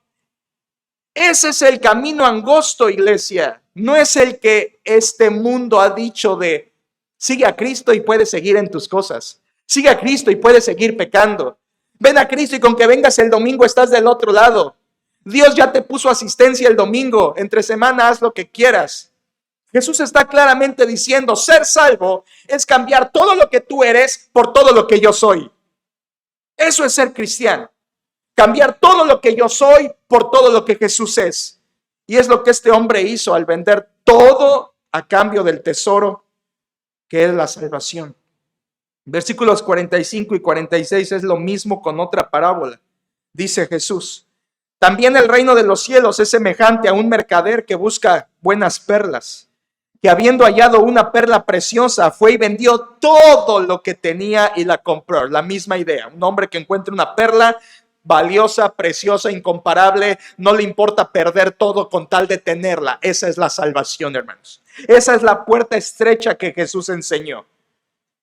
Ese es el camino angosto, iglesia. No es el que este mundo ha dicho de sigue a Cristo y puedes seguir en tus cosas. Sigue a Cristo y puedes seguir pecando. Ven a Cristo y con que vengas el domingo estás del otro lado. Dios ya te puso asistencia el domingo. Entre semana haz lo que quieras. Jesús está claramente diciendo, ser salvo es cambiar todo lo que tú eres por todo lo que yo soy. Eso es ser cristiano. Cambiar todo lo que yo soy por todo lo que Jesús es. Y es lo que este hombre hizo al vender todo a cambio del tesoro que es la salvación. Versículos 45 y 46 es lo mismo con otra parábola. Dice Jesús, también el reino de los cielos es semejante a un mercader que busca buenas perlas, que habiendo hallado una perla preciosa, fue y vendió todo lo que tenía y la compró. La misma idea, un hombre que encuentra una perla valiosa, preciosa, incomparable, no le importa perder todo con tal de tenerla. Esa es la salvación, hermanos. Esa es la puerta estrecha que Jesús enseñó.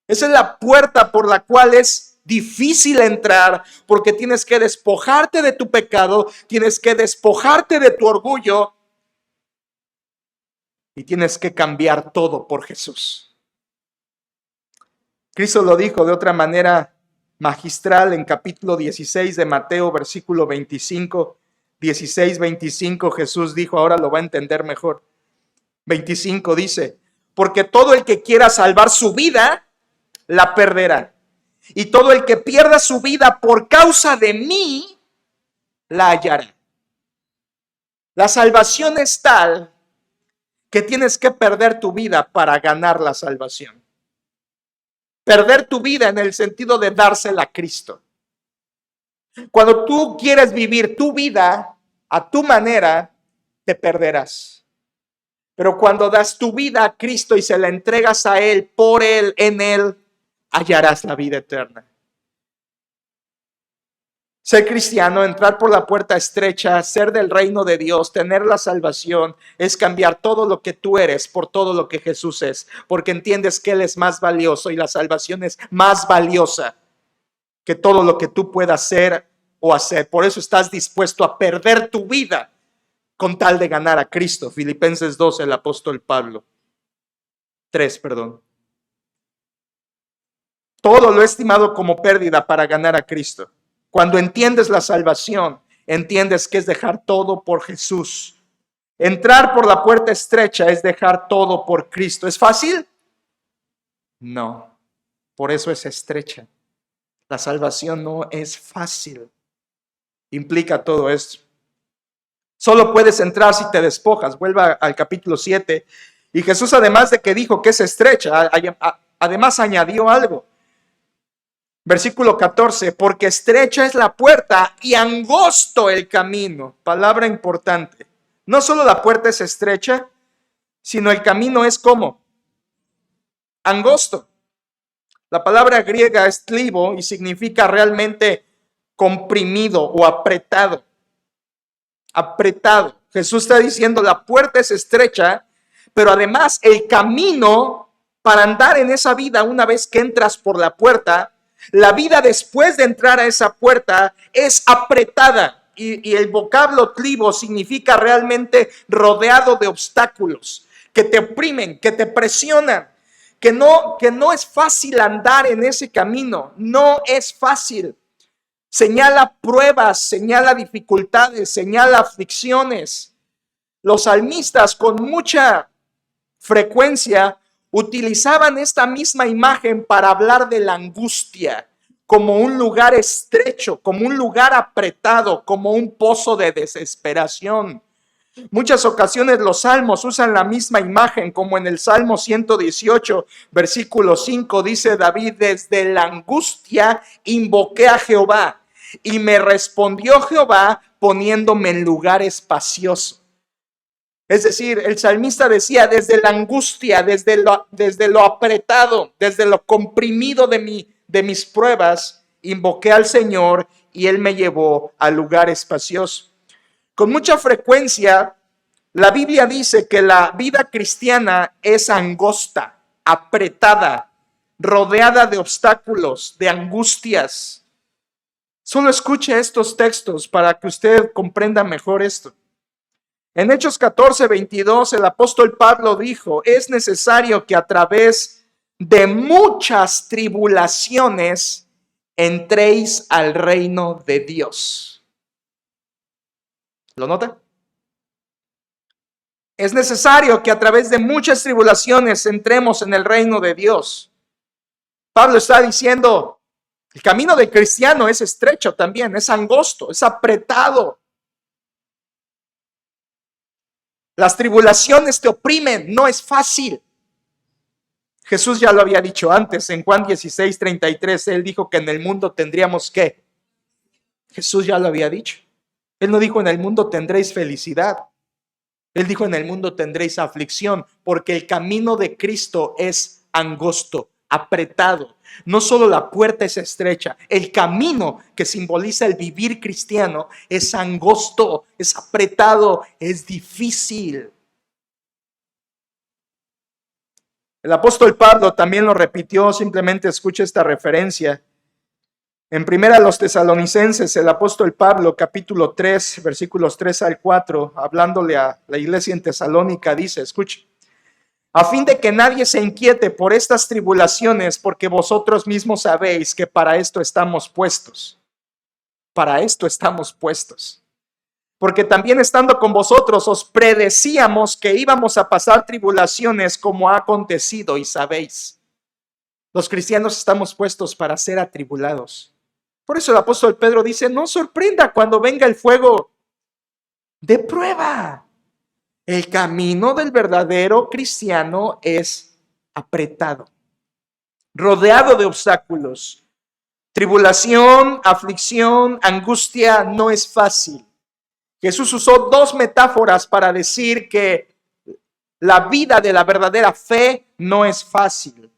Esa es la puerta por la cual es difícil entrar, porque tienes que despojarte de tu pecado, tienes que despojarte de tu orgullo y tienes que cambiar todo por Jesús. Cristo lo dijo de otra manera magistral en capítulo 16 de Mateo, versículo 25, 16, 25, Jesús dijo, ahora lo va a entender mejor. 25 dice, porque todo el que quiera salvar su vida, la perderá. Y todo el que pierda su vida por causa de mí, la hallará. La salvación es tal que tienes que perder tu vida para ganar la salvación. Perder tu vida en el sentido de dársela a Cristo. Cuando tú quieres vivir tu vida a tu manera, te perderás. Pero cuando das tu vida a Cristo y se la entregas a Él, por Él, en Él, hallarás la vida eterna. Ser cristiano, entrar por la puerta estrecha, ser del reino de Dios, tener la salvación, es cambiar todo lo que tú eres por todo lo que Jesús es, porque entiendes que Él es más valioso y la salvación es más valiosa que todo lo que tú puedas ser o hacer. Por eso estás dispuesto a perder tu vida con tal de ganar a Cristo. Filipenses 2, el apóstol Pablo. 3, perdón. Todo lo he estimado como pérdida para ganar a Cristo. Cuando entiendes la salvación, entiendes que es dejar todo por Jesús. Entrar por la puerta estrecha es dejar todo por Cristo. ¿Es fácil? No. Por eso es estrecha. La salvación no es fácil. Implica todo esto. Solo puedes entrar si te despojas. Vuelva al capítulo 7. Y Jesús, además de que dijo que es estrecha, además añadió algo. Versículo 14, porque estrecha es la puerta y angosto el camino. Palabra importante. No solo la puerta es estrecha, sino el camino es ¿cómo? Angosto. La palabra griega es tlibo y significa realmente comprimido o apretado. Apretado. Jesús está diciendo la puerta es estrecha, pero además el camino para andar en esa vida una vez que entras por la puerta, la vida después de entrar a esa puerta es apretada y el vocablo tlibo significa realmente rodeado de obstáculos que te oprimen, que te presionan, que no es fácil andar en ese camino, no es fácil. Señala pruebas, señala dificultades, señala aflicciones. Los salmistas con mucha frecuencia utilizaban esta misma imagen para hablar de la angustia, como un lugar estrecho, como un lugar apretado, como un pozo de desesperación. Muchas ocasiones los salmos usan la misma imagen, como en el Salmo 118, versículo 5, dice David, desde la angustia invoqué a Jehová, y me respondió Jehová poniéndome en lugar espacioso. Es decir, el salmista decía, desde la angustia, desde lo apretado, desde lo comprimido de mis pruebas, invoqué al Señor y Él me llevó al lugar espacioso. Con mucha frecuencia, la Biblia dice que la vida cristiana es angosta, apretada, rodeada de obstáculos, de angustias. Solo escuche estos textos para que usted comprenda mejor esto. En Hechos 14, 22, el apóstol Pablo dijo, es necesario que a través de muchas tribulaciones entréis al reino de Dios. ¿Lo nota? Es necesario que a través de muchas tribulaciones entremos en el reino de Dios. Pablo está diciendo, el camino del cristiano es estrecho también, es angosto, es apretado. Las tribulaciones te oprimen, no es fácil. Jesús ya lo había dicho antes, en Juan 16, 33, Él dijo que en el mundo tendríamos ¿qué? Jesús ya lo había dicho. Él no dijo en el mundo tendréis felicidad. Él dijo en el mundo tendréis aflicción, porque el camino de Cristo es angosto, apretado. No solo la puerta es estrecha, el camino que simboliza el vivir cristiano es angosto, es apretado, es difícil. El apóstol Pablo también lo repitió, simplemente escucha esta referencia. En primera a los Tesalonicenses, el apóstol Pablo, capítulo 3, versículos 3 al 4, hablándole a la iglesia en Tesalónica, dice, escuche, a fin de que nadie se inquiete por estas tribulaciones, porque vosotros mismos sabéis que para esto estamos puestos. Para esto estamos puestos. Porque también estando con vosotros os predecíamos que íbamos a pasar tribulaciones como ha acontecido y sabéis. Los cristianos estamos puestos para ser atribulados. Por eso el apóstol Pedro dice, no sorprenda cuando venga el fuego de prueba. El camino del verdadero cristiano es apretado, rodeado de obstáculos. Tribulación, aflicción, angustia no es fácil. Jesús usó dos metáforas para decir que la vida de la verdadera fe no es fácil.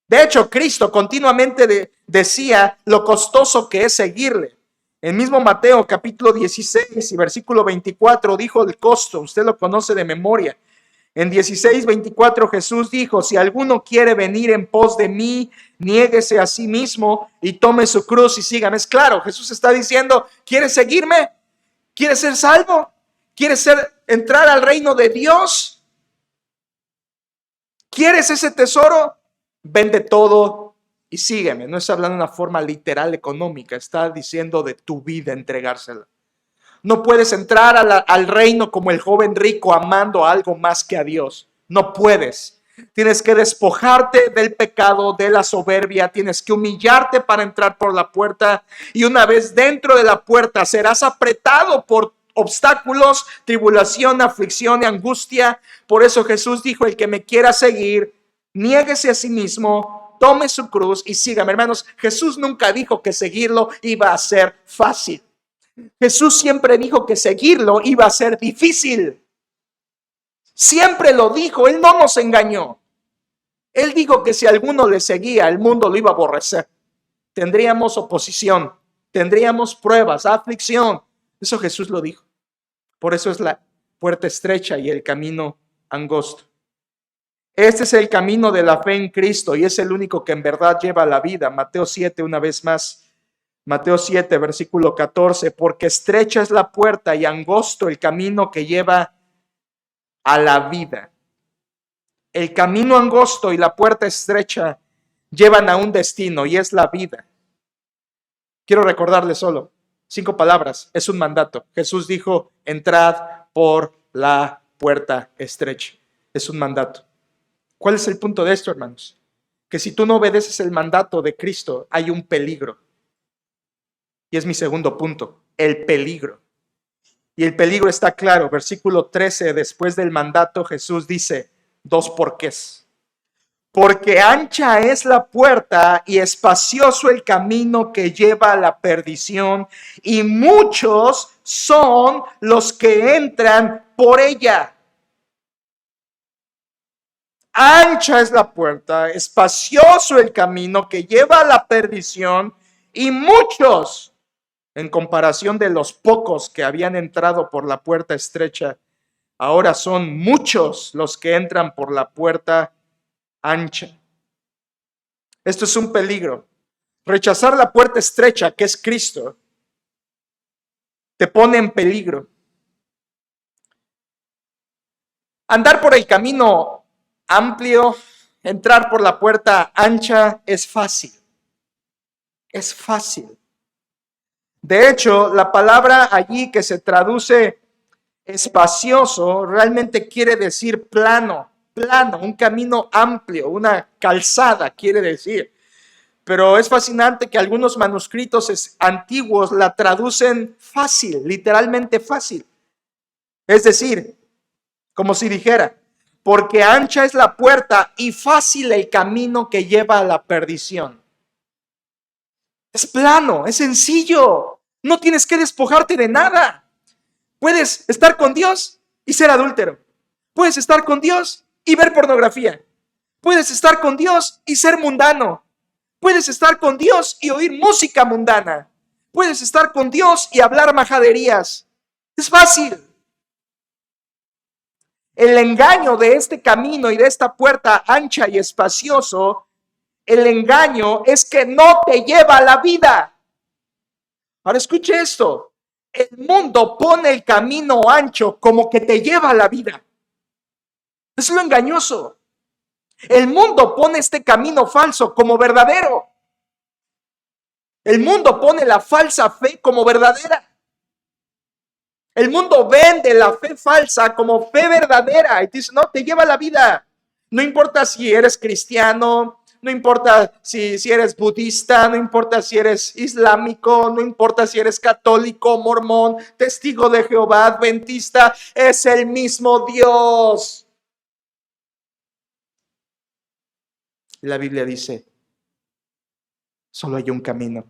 De hecho, Cristo continuamente decía lo costoso que es seguirle. El mismo Mateo capítulo 16 y versículo 24 dijo el costo, usted lo conoce de memoria. En 16:24 Jesús dijo, si alguno quiere venir en pos de mí, niéguese a sí mismo y tome su cruz y sígame. Es claro, Jesús está diciendo, ¿quieres seguirme? ¿Quieres ser salvo? ¿Quieres entrar al reino de Dios? ¿Quieres ese tesoro? Vende todo y sígueme. No está hablando de una forma literal económica, está diciendo de tu vida entregársela. No puedes entrar al reino como el joven rico amando algo más que a Dios. No puedes. Tienes que despojarte del pecado, de la soberbia. Tienes que humillarte para entrar por la puerta. Y una vez dentro de la puerta serás apretado por obstáculos, tribulación, aflicción y angustia. Por eso Jesús dijo, el que me quiera seguir, niéguese a sí mismo, tome su cruz y sígame. Hermanos, Jesús nunca dijo que seguirlo iba a ser fácil. Jesús siempre dijo que seguirlo iba a ser difícil. Siempre lo dijo, Él no nos engañó. Él dijo que si alguno le seguía, el mundo lo iba a aborrecer. Tendríamos oposición, tendríamos pruebas, aflicción. Eso Jesús lo dijo. Por eso es la puerta estrecha y el camino angosto. Este es el camino de la fe en Cristo y es el único que en verdad lleva a la vida. Mateo 7, una vez más. Mateo 7, versículo 14, porque estrecha es la puerta y angosto el camino que lleva a la vida. El camino angosto y la puerta estrecha llevan a un destino y es la vida. Quiero recordarles solo 5 palabras, es un mandato. Jesús dijo, entrad por la puerta estrecha. Es un mandato. ¿Cuál es el punto de esto, hermanos? Que si tú no obedeces el mandato de Cristo, hay un peligro. Y es mi segundo punto, el peligro. Y el peligro está claro. Versículo 13, después del mandato, Jesús dice 2 porqués. Porque ancha es la puerta y espacioso el camino que lleva a la perdición, y muchos son los que entran por ella. Ancha es la puerta, espacioso el camino que lleva a la perdición, y muchos, en comparación de los pocos que habían entrado por la puerta estrecha, ahora son muchos los que entran por la puerta ancha. Esto es un peligro. Rechazar la puerta estrecha, que es Cristo, te pone en peligro. Andar por el camino amplio, entrar por la puerta ancha, es fácil. Es fácil. De hecho, la palabra allí que se traduce espacioso realmente quiere decir plano, un camino amplio, una calzada quiere decir. Pero es fascinante que algunos manuscritos antiguos la traducen fácil, literalmente fácil. Es decir, como si dijera, porque ancha es la puerta y fácil el camino que lleva a la perdición. Es plano, es sencillo. No tienes que despojarte de nada. Puedes estar con Dios y ser adúltero. Puedes estar con Dios y ver pornografía. Puedes estar con Dios y ser mundano. Puedes estar con Dios y oír música mundana. Puedes estar con Dios y hablar majaderías. Es fácil. El engaño de este camino y de esta puerta ancha y espacioso, el engaño es que no te lleva a la vida. Ahora escuche esto. El mundo pone el camino ancho como que te lleva a la vida. Es lo engañoso. El mundo pone este camino falso como verdadero. El mundo pone la falsa fe como verdadera. El mundo vende la fe falsa como fe verdadera y dice, no, te lleva la vida. No importa si eres cristiano, no importa si eres budista, no importa si eres islámico, no importa si eres católico, mormón, testigo de Jehová, adventista, es el mismo Dios. La Biblia dice, solo hay un camino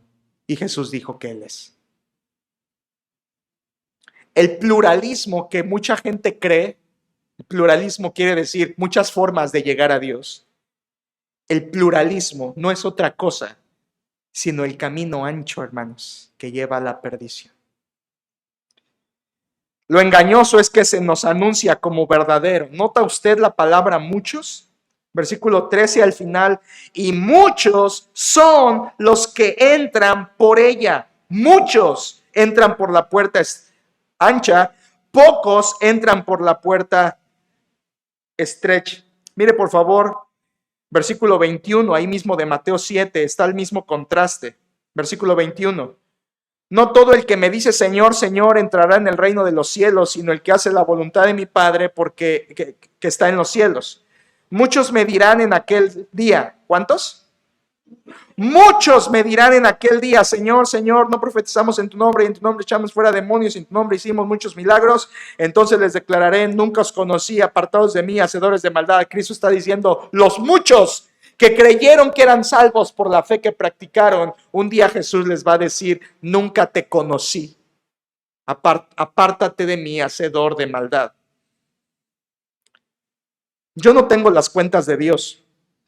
y Jesús dijo que Él es. El pluralismo que mucha gente cree, el pluralismo quiere decir muchas formas de llegar a Dios. El pluralismo no es otra cosa, sino el camino ancho, hermanos, que lleva a la perdición. Lo engañoso es que se nos anuncia como verdadero. ¿Nota usted la palabra muchos? Versículo 13 al final. Y muchos son los que entran por ella. Muchos entran por la puerta ancha, pocos entran por la puerta estrecha. Mire por favor, versículo 21, ahí mismo de Mateo 7, está el mismo contraste. Versículo 21. No todo el que me dice Señor, Señor entrará en el reino de los cielos, sino el que hace la voluntad de mi Padre que está en los cielos. Muchos me dirán en aquel día, ¿cuántos? Muchos me dirán en aquel día, Señor, Señor, no profetizamos en tu nombre, y en tu nombre echamos fuera demonios, y en tu nombre hicimos muchos milagros. Entonces les declararé, nunca os conocí, apartados de mí, hacedores de maldad. Cristo está diciendo, los muchos que creyeron que eran salvos por la fe que practicaron, un día Jesús les va a decir, nunca te conocí. Apártate de mí, hacedor de maldad. Yo no tengo las cuentas de Dios,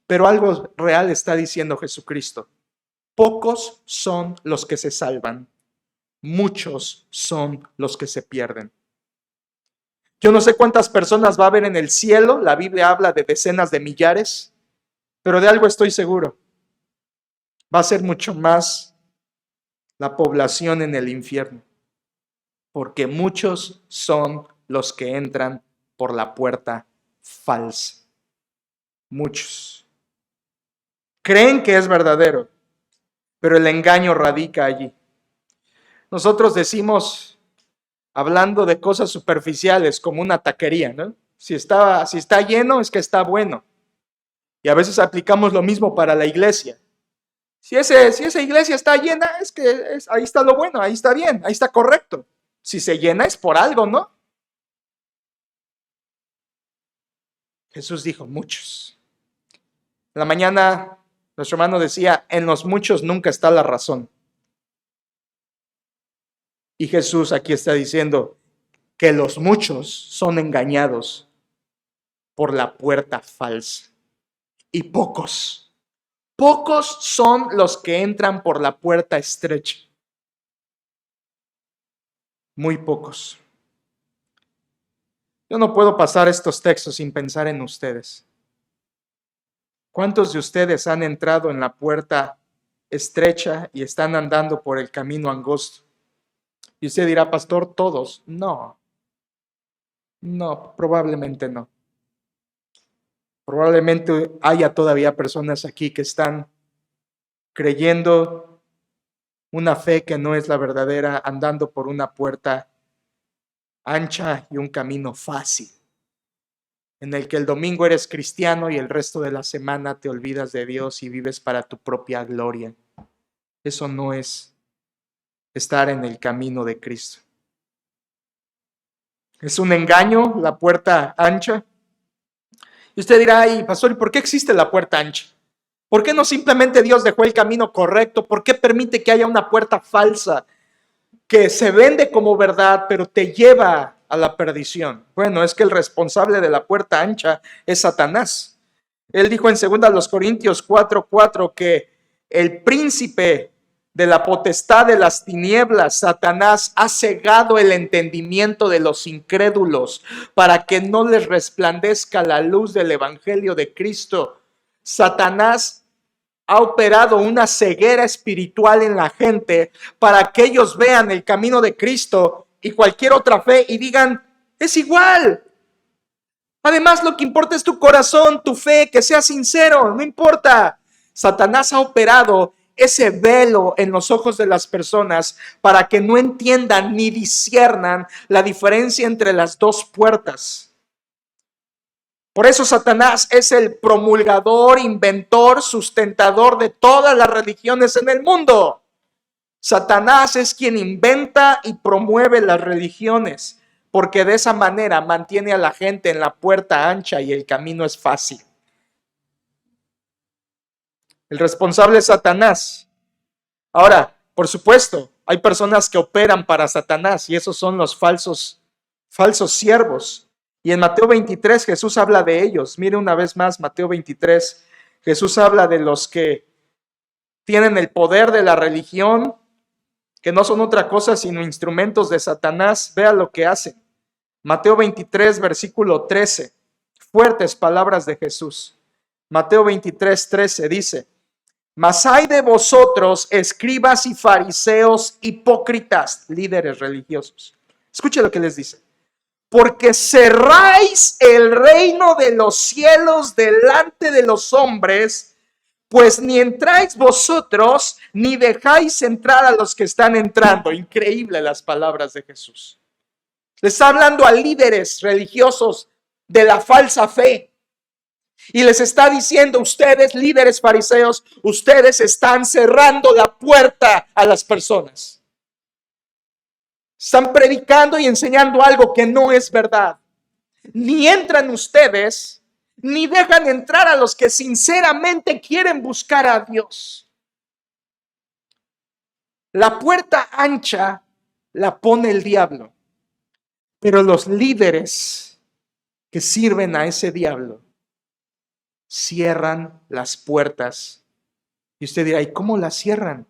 pero algo real está diciendo Jesucristo. Pocos son los que se salvan, muchos son los que se pierden. Yo no sé cuántas personas va a haber en el cielo, la Biblia habla de decenas de millares, pero de algo estoy seguro. Va a ser mucho más la población en el infierno, porque muchos son los que entran por la puerta falsa. Muchos creen que es verdadero, pero el engaño radica allí. Nosotros decimos, hablando de cosas superficiales, como una taquería, ¿no? Si está lleno, es que está bueno. Y a veces aplicamos lo mismo para la iglesia. Si esa iglesia está llena, es que ahí está lo bueno, ahí está bien, ahí está correcto. Si se llena es por algo, ¿no? Jesús dijo, muchos. En la mañana, nuestro hermano decía, en los muchos nunca está la razón. Y Jesús aquí está diciendo que los muchos son engañados por la puerta falsa. Y pocos son los que entran por la puerta estrecha. Muy pocos. Yo no puedo pasar estos textos sin pensar en ustedes. ¿Cuántos de ustedes han entrado en la puerta estrecha y están andando por el camino angosto? Y usted dirá, pastor, todos. No, probablemente no. Probablemente haya todavía personas aquí que están creyendo una fe que no es la verdadera, andando por una puerta ancha y un camino fácil, en el que el domingo eres cristiano y el resto de la semana te olvidas de Dios y vives para tu propia gloria. Eso no es estar en el camino de Cristo. Es un engaño la puerta ancha. Y usted dirá, ay, pastor, ¿y por qué existe la puerta ancha? ¿Por qué no simplemente Dios dejó el camino correcto? ¿Por qué permite que haya una puerta falsa que se vende como verdad, pero te lleva a la perdición? Bueno, es que el responsable de la puerta ancha es Satanás. Él dijo en 2 Corintios 4:4 que el príncipe de la potestad de las tinieblas, Satanás, ha cegado el entendimiento de los incrédulos para que no les resplandezca la luz del evangelio de Cristo. Satanás ha operado una ceguera espiritual en la gente para que ellos vean el camino de Cristo y cualquier otra fe y digan, es igual. Además, lo que importa es tu corazón, tu fe, que seas sincero, no importa. Satanás ha operado ese velo en los ojos de las personas para que no entiendan ni disciernan la diferencia entre las dos puertas. Por eso Satanás es el promulgador, inventor, sustentador de todas las religiones en el mundo. Satanás es quien inventa y promueve las religiones, porque de esa manera mantiene a la gente en la puerta ancha y el camino es fácil. El responsable es Satanás. Ahora, por supuesto, hay personas que operan para Satanás y esos son los falsos siervos. Y en Mateo 23 Jesús habla de ellos. Mire una vez más Mateo 23. Jesús habla de los que tienen el poder de la religión, que no son otra cosa sino instrumentos de Satanás. Vea lo que hacen. Mateo 23, versículo 13. Fuertes palabras de Jesús. Mateo 23, 13 dice: mas hay de vosotros, escribas y fariseos hipócritas, líderes religiosos. Escuche lo que les dice. Porque cerráis el reino de los cielos delante de los hombres, pues ni entráis vosotros, ni dejáis entrar a los que están entrando. Increíble las palabras de Jesús. Le está hablando a líderes religiosos de la falsa fe. Y les está diciendo: ustedes, líderes fariseos, ustedes están cerrando la puerta a las personas. Están predicando y enseñando algo que no es verdad. Ni entran ustedes, ni dejan entrar a los que sinceramente quieren buscar a Dios. La puerta ancha la pone el diablo, pero los líderes que sirven a ese diablo cierran las puertas. Y usted dirá: ¿y cómo las cierran?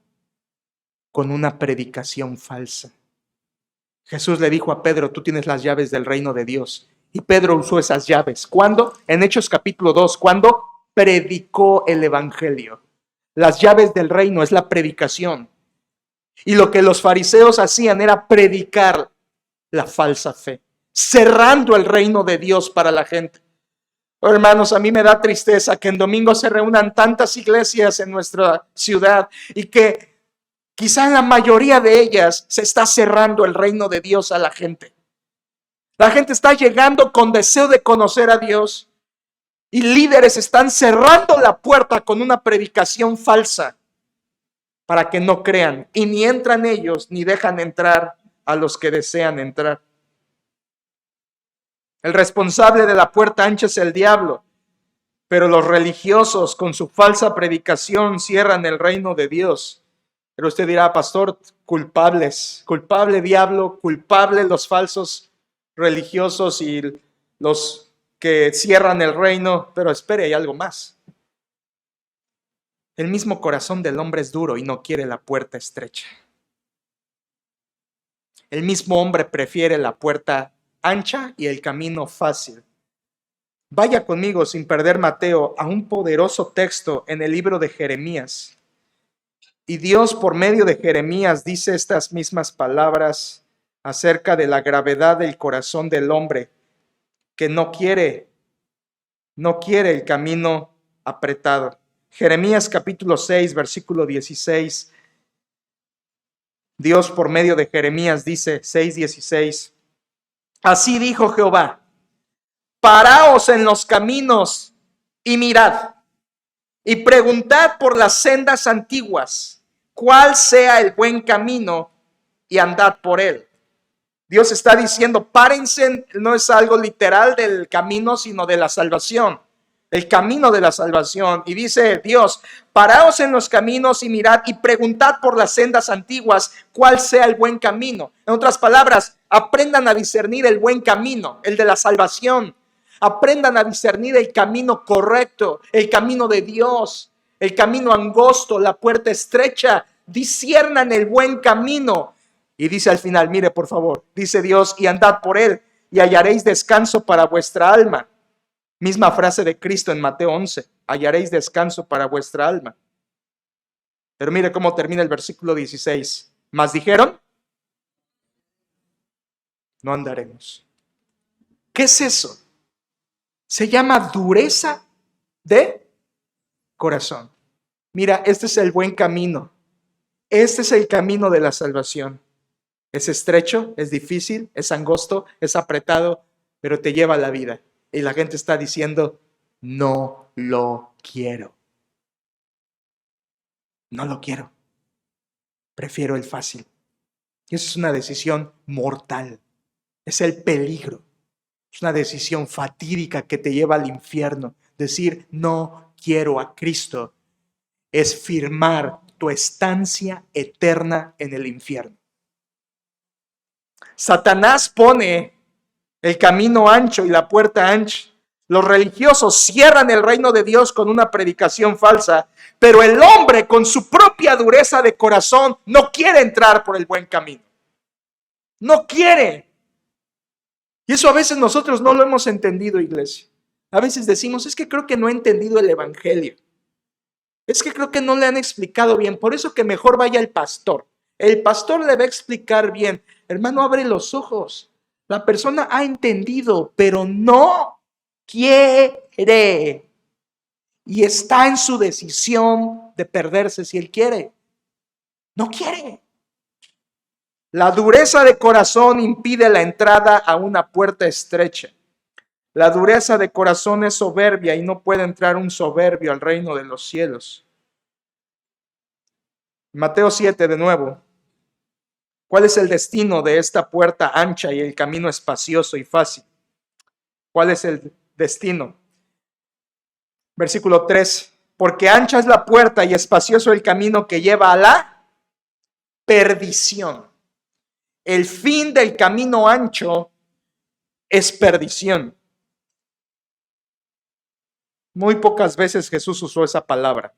Con una predicación falsa. Jesús le dijo a Pedro: tú tienes las llaves del reino de Dios. Y Pedro usó esas llaves. ¿Cuándo? En Hechos capítulo 2, cuando predicó el evangelio. Las llaves del reino es la predicación. Y lo que los fariseos hacían era predicar la falsa fe, cerrando el reino de Dios para la gente. Oh, hermanos, a mí me da tristeza que en domingo se reúnan tantas iglesias en nuestra ciudad y que quizá en la mayoría de ellas se está cerrando el reino de Dios a la gente. La gente está llegando con deseo de conocer a Dios y líderes están cerrando la puerta con una predicación falsa para que no crean, y ni entran ellos ni dejan entrar a los que desean entrar. El responsable de la puerta ancha es el diablo, pero los religiosos con su falsa predicación cierran el reino de Dios. Pero usted dirá: pastor, culpables, culpable diablo, culpable los falsos religiosos y los que cierran el reino. Pero espere, hay algo más. El mismo corazón del hombre es duro y no quiere la puerta estrecha. El mismo hombre prefiere la puerta ancha y el camino fácil. Vaya conmigo, sin perder Mateo, a un poderoso texto en el libro de Jeremías. Y Dios, por medio de Jeremías, dice estas mismas palabras acerca de la gravedad del corazón del hombre, que no quiere el camino apretado. Jeremías capítulo 6, versículo 16. Dios, por medio de Jeremías, dice 6:16. Así dijo Jehová: paraos en los caminos y mirad, y preguntad por las sendas antiguas, cuál sea el buen camino, y andad por él. Dios está diciendo: párense, no es algo literal del camino, sino de la salvación, el camino de la salvación. Y dice Dios: paraos en los caminos y mirad, y preguntad por las sendas antiguas, cuál sea el buen camino. En otras palabras, aprendan a discernir el buen camino, el de la salvación. Aprendan a discernir el camino correcto, el camino de Dios, el camino angosto, la puerta estrecha. Disciernan el buen camino. Y dice al final, mire por favor, dice Dios: y andad por él, y hallaréis descanso para vuestra alma. Misma frase de Cristo en Mateo 11, hallaréis descanso para vuestra alma. Pero mire cómo termina el versículo 16. Mas dijeron: no andaremos. ¿Qué es eso? Se llama dureza de corazón. Mira, este es el buen camino. Este es el camino de la salvación. Es estrecho, es difícil, es angosto, es apretado, pero te lleva a la vida. Y la gente está diciendo, no lo quiero. No lo quiero. Prefiero el fácil. Y eso es una decisión mortal. Es el peligro. Es una decisión fatídica que te lleva al infierno. Decir, no quiero a Cristo, es firmar tu estancia eterna en el infierno. Satanás pone el camino ancho y la puerta ancha. Los religiosos cierran el reino de Dios con una predicación falsa, pero el hombre con su propia dureza de corazón no quiere entrar por el buen camino. No quiere. Y eso a veces nosotros no lo hemos entendido, iglesia. A veces decimos, es que creo que no he entendido el evangelio. Es que creo que no le han explicado bien, por eso que mejor vaya el pastor. El pastor le va a explicar bien. Hermano, abre los ojos. La persona ha entendido, pero no quiere. Y está en su decisión de perderse si él quiere. No quiere. La dureza de corazón impide la entrada a una puerta estrecha. La dureza de corazón es soberbia y no puede entrar un soberbio al reino de los cielos. Mateo 7 de nuevo. ¿Cuál es el destino de esta puerta ancha y el camino espacioso y fácil? ¿Cuál es el destino? Versículo 3. Porque ancha es la puerta y espacioso el camino que lleva a la perdición. El fin del camino ancho es perdición. Muy pocas veces Jesús usó esa palabra.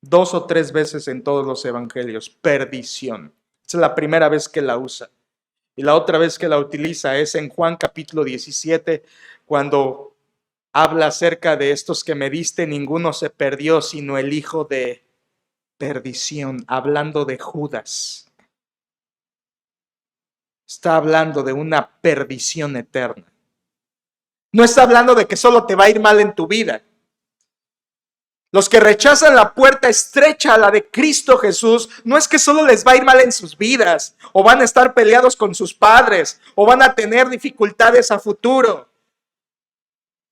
2 o 3 veces en todos los evangelios. Perdición. Es la primera vez que la usa. Y la otra vez que la utiliza es en Juan capítulo 17, cuando habla acerca de estos que me diste, ninguno se perdió, sino el hijo de perdición, hablando de Judas. Está hablando de una perdición eterna. No está hablando de que solo te va a ir mal en tu vida. Los que rechazan la puerta estrecha a la de Cristo Jesús, no es que solo les va a ir mal en sus vidas, o van a estar peleados con sus padres, o van a tener dificultades a futuro.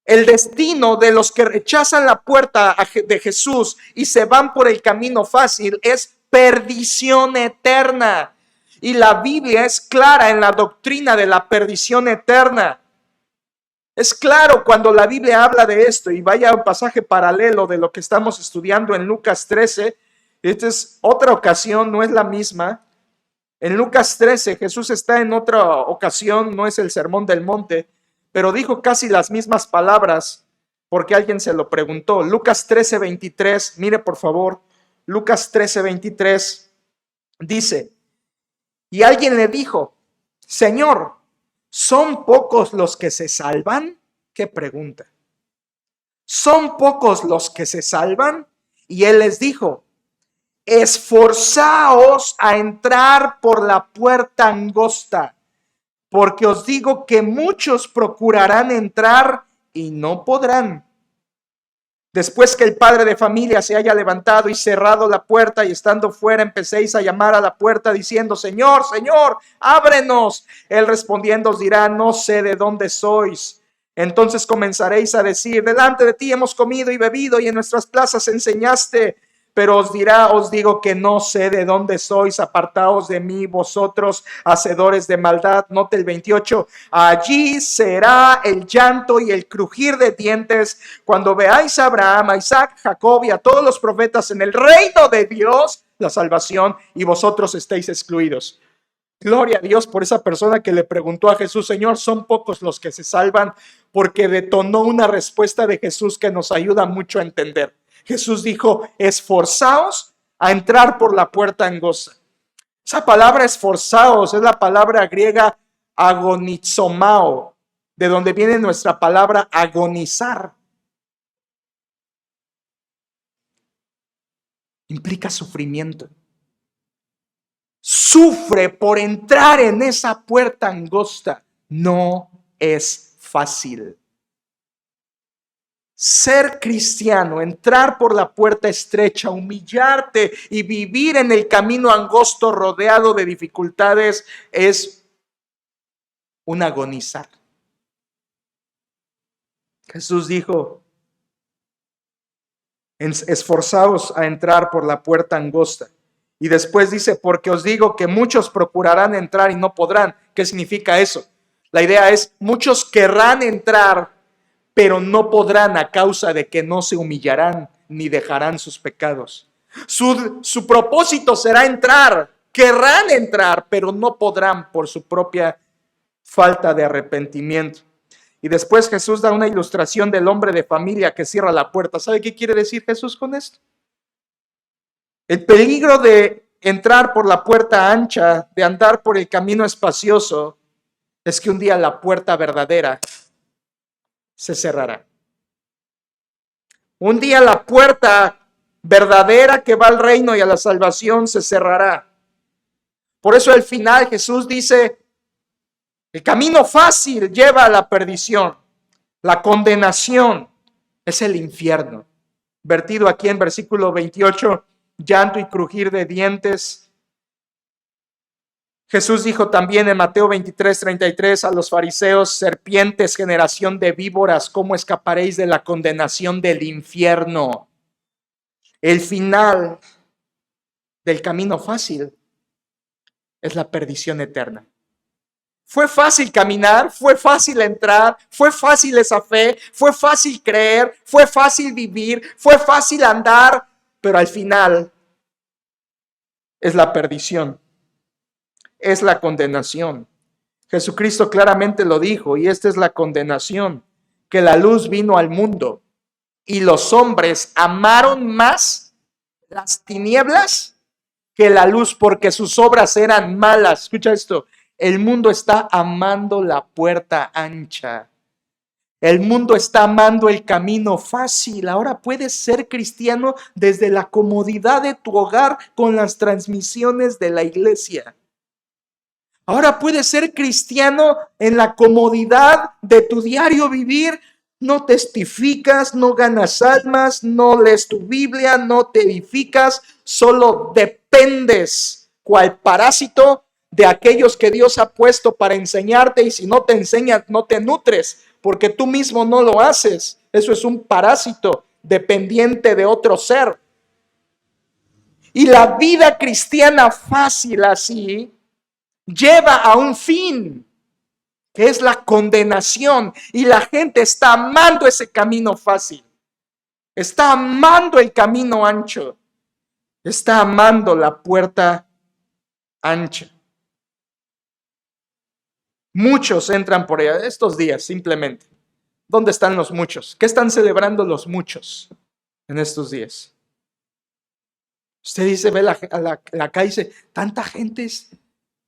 El destino de los que rechazan la puerta de Jesús y se van por el camino fácil es perdición eterna. Y la Biblia es clara en la doctrina de la perdición eterna. Es claro cuando la Biblia habla de esto, y vaya a un pasaje paralelo de lo que estamos estudiando en Lucas 13. Esta es otra ocasión, no es la misma. En Lucas 13, Jesús está en otra ocasión, no es el Sermón del Monte, pero dijo casi las mismas palabras porque alguien se lo preguntó. Lucas 13, 23, mire por favor, Lucas 13, 23 dice, y alguien le dijo, Señor, ¿son pocos los que se salvan? ¿Qué pregunta? ¿Son pocos los que se salvan? Y él les dijo, esforzaos a entrar por la puerta angosta, porque os digo que muchos procurarán entrar y no podrán. Después que el padre de familia se haya levantado y cerrado la puerta y estando fuera empecéis a llamar a la puerta diciendo, Señor, Señor, ábrenos. Él respondiendo os dirá, no sé de dónde sois. Entonces comenzaréis a decir, delante de ti hemos comido y bebido y en nuestras plazas enseñaste. Pero os dirá, os digo que no sé de dónde sois, apartaos de mí vosotros, hacedores de maldad. Note el 28, allí será el llanto y el crujir de dientes cuando veáis a Abraham, a Isaac, Jacob y a todos los profetas en el reino de Dios, la salvación, y vosotros estéis excluidos. Gloria a Dios por esa persona que le preguntó a Jesús, Señor, son pocos los que se salvan, porque detonó una respuesta de Jesús que nos ayuda mucho a entender. Jesús dijo, esforzaos a entrar por la puerta angosta. Esa palabra esforzaos es la palabra griega agonizomao, de donde viene nuestra palabra agonizar. Implica sufrimiento. Sufre por entrar en esa puerta angosta. No es fácil. Ser cristiano, entrar por la puerta estrecha, humillarte y vivir en el camino angosto rodeado de dificultades es un agonizar. Jesús dijo, esforzaos a entrar por la puerta angosta. Y después dice, porque os digo que muchos procurarán entrar y no podrán. ¿Qué significa eso? La idea es, muchos querrán entrar, pero no podrán a causa de que no se humillarán ni dejarán sus pecados. Su propósito será entrar, querrán entrar, pero no podrán por su propia falta de arrepentimiento. Y después Jesús da una ilustración del hombre de familia que cierra la puerta. ¿Sabe qué quiere decir Jesús con esto? El peligro de entrar por la puerta ancha, de andar por el camino espacioso, es que un día la puerta verdadera se cerrará. Un día la puerta verdadera que va al reino y a la salvación se cerrará. Por eso al final Jesús dice, el camino fácil lleva a la perdición. La condenación es el infierno. Vertido aquí en versículo 28, llanto y crujir de dientes. Jesús dijo también en Mateo 23:33 a los fariseos, serpientes, generación de víboras, ¿cómo escaparéis de la condenación del infierno? El final del camino fácil es la perdición eterna. Fue fácil caminar, fue fácil entrar, fue fácil esa fe, fue fácil creer, fue fácil vivir, fue fácil andar, pero al final es la perdición, es la condenación. Jesucristo claramente lo dijo, y esta es la condenación, que la luz vino al mundo y los hombres amaron más las tinieblas que la luz porque sus obras eran malas. Escucha esto. El mundo está amando la puerta ancha. El mundo está amando el camino fácil. Ahora puedes ser cristiano desde la comodidad de tu hogar con las transmisiones de la iglesia. Ahora puedes ser cristiano en la comodidad de tu diario vivir. No testificas, no ganas almas, no lees tu Biblia, no te edificas, solo dependes cual parásito de aquellos que Dios ha puesto para enseñarte, y si no te enseñan, no te nutres, porque tú mismo no lo haces. Eso es un parásito dependiente de otro ser. Y la vida cristiana fácil así lleva a un fin, que es la condenación, y la gente está amando ese camino fácil, está amando el camino ancho, está amando la puerta ancha. Muchos entran por allá estos días simplemente. ¿Dónde están los muchos? ¿Qué están celebrando los muchos en estos días? Usted dice, ve la calle y dice, tanta gente es,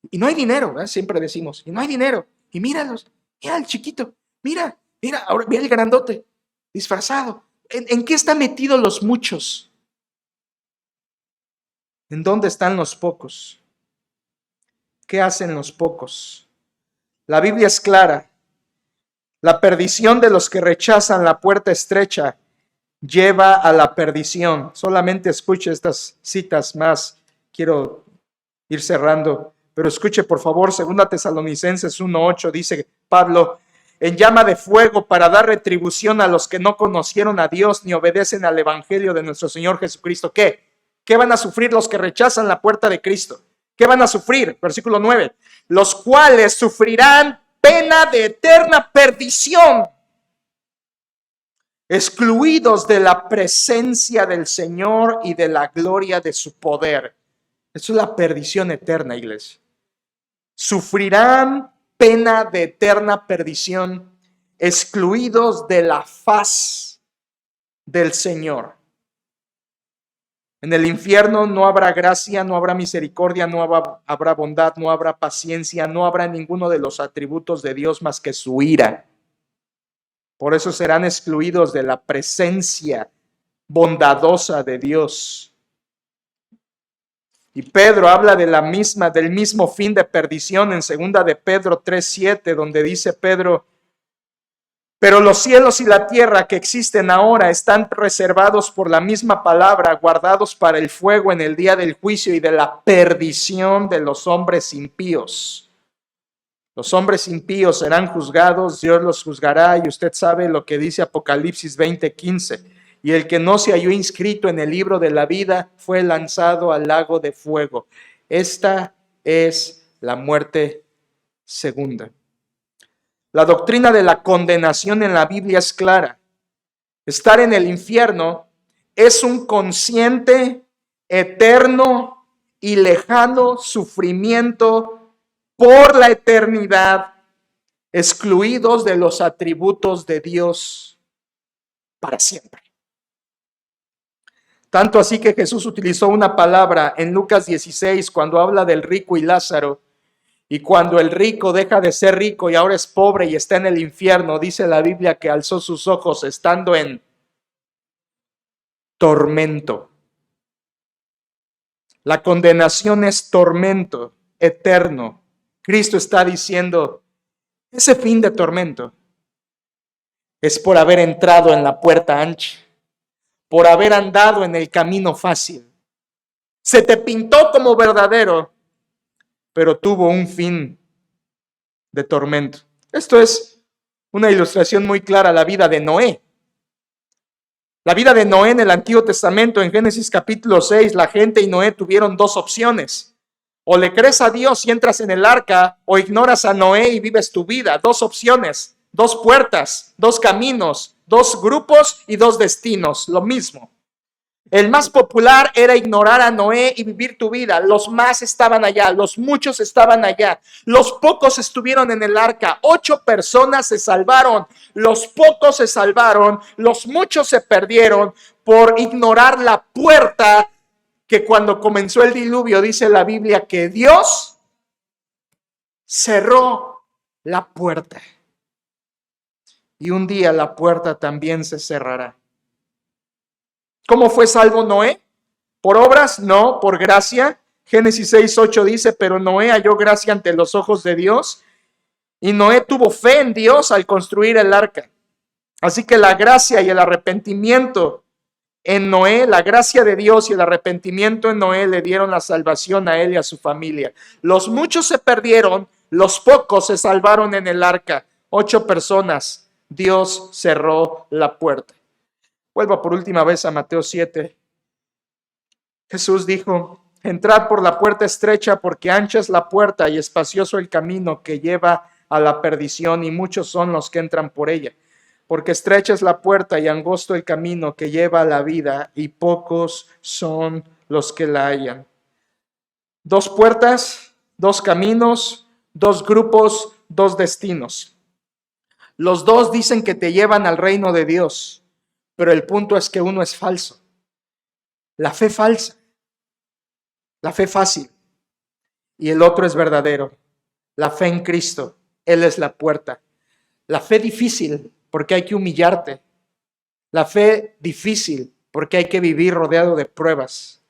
y no hay dinero, ¿verdad? Siempre decimos, y no hay dinero, y míralos, mira el chiquito, mira, ahora mira el grandote, disfrazado. ¿En qué están metidos los muchos? ¿En dónde están los pocos? ¿Qué hacen los pocos? La Biblia es clara. La perdición de los que rechazan la puerta estrecha lleva a la perdición. Solamente escuche estas citas más. Quiero ir cerrando, pero escuche por favor, 2 Tesalonicenses 1:8, dice Pablo, en llama de fuego para dar retribución a los que no conocieron a Dios ni obedecen al evangelio de nuestro Señor Jesucristo. ¿Qué? ¿Qué van a sufrir los que rechazan la puerta de Cristo? ¿Qué van a sufrir? Versículo 9. Los cuales sufrirán pena de eterna perdición, excluidos de la presencia del Señor y de la gloria de su poder. Eso es la perdición eterna, iglesia. Sufrirán pena de eterna perdición, excluidos de la faz del Señor. En el infierno no habrá gracia, no habrá misericordia, no habrá bondad, no habrá paciencia, no habrá ninguno de los atributos de Dios más que su ira. Por eso serán excluidos de la presencia bondadosa de Dios. Y Pedro habla del mismo fin de perdición en 2 de Pedro 3:7, donde dice Pedro, Pero los cielos y la tierra que existen ahora están reservados por la misma palabra, guardados para el fuego en el día del juicio y de la perdición de los hombres impíos. Los hombres impíos serán juzgados, Dios los juzgará, y usted sabe lo que dice Apocalipsis 20:15. Y el que no se halló inscrito en el libro de la vida fue lanzado al lago de fuego. Esta es la muerte segunda. La doctrina de la condenación en la Biblia es clara. Estar en el infierno es un consciente, eterno y lejano sufrimiento por la eternidad, excluidos de los atributos de Dios para siempre. Tanto así que Jesús utilizó una palabra en Lucas 16 cuando habla del rico y Lázaro. Y cuando el rico deja de ser rico y ahora es pobre y está en el infierno, dice la Biblia que alzó sus ojos estando en tormento. La condenación es tormento eterno. Cristo está diciendo, ese fin de tormento es por haber entrado en la puerta ancha, por haber andado en el camino fácil. Se te pintó como verdadero, pero tuvo un fin de tormento. Esto es una ilustración muy clara a la vida de Noé. La vida de Noé en el Antiguo Testamento, en Génesis capítulo 6, la gente y Noé tuvieron dos opciones. O le crees a Dios y entras en el arca, o ignoras a Noé y vives tu vida. Dos opciones, dos puertas, dos caminos, dos grupos y dos destinos, lo mismo. El más popular era ignorar a Noé y vivir tu vida. Los más estaban allá, los muchos estaban allá. Los pocos estuvieron en el arca. 8 personas se salvaron. Los pocos se salvaron. Los muchos se perdieron por ignorar la puerta que cuando comenzó el diluvio dice la Biblia que Dios cerró la puerta. Y un día la puerta también se cerrará. ¿Cómo fue salvo Noé? ¿Por obras? No, por gracia. Génesis 6:8 dice, pero Noé halló gracia ante los ojos de Dios. Y Noé tuvo fe en Dios al construir el arca. Así que la gracia y el arrepentimiento en Noé, la gracia de Dios y el arrepentimiento en Noé le dieron la salvación a él y a su familia. Los muchos se perdieron, los pocos se salvaron en el arca. 8 personas. Dios cerró la puerta. Vuelvo por última vez a Mateo 7. Jesús dijo, entrad por la puerta estrecha porque ancha es la puerta y espacioso el camino que lleva a la perdición y muchos son los que entran por ella. Porque estrecha es la puerta y angosto el camino que lleva a la vida y pocos son los que la hallan. 2 puertas, 2 caminos, 2 grupos, 2 destinos. Los 2 dicen que te llevan al reino de Dios. Pero el punto es que uno es falso. La fe falsa, la fe fácil. Y el otro es verdadero. La fe en Cristo, Él es la puerta. La fe difícil, porque hay que humillarte. La fe difícil, porque hay que vivir rodeado de pruebas.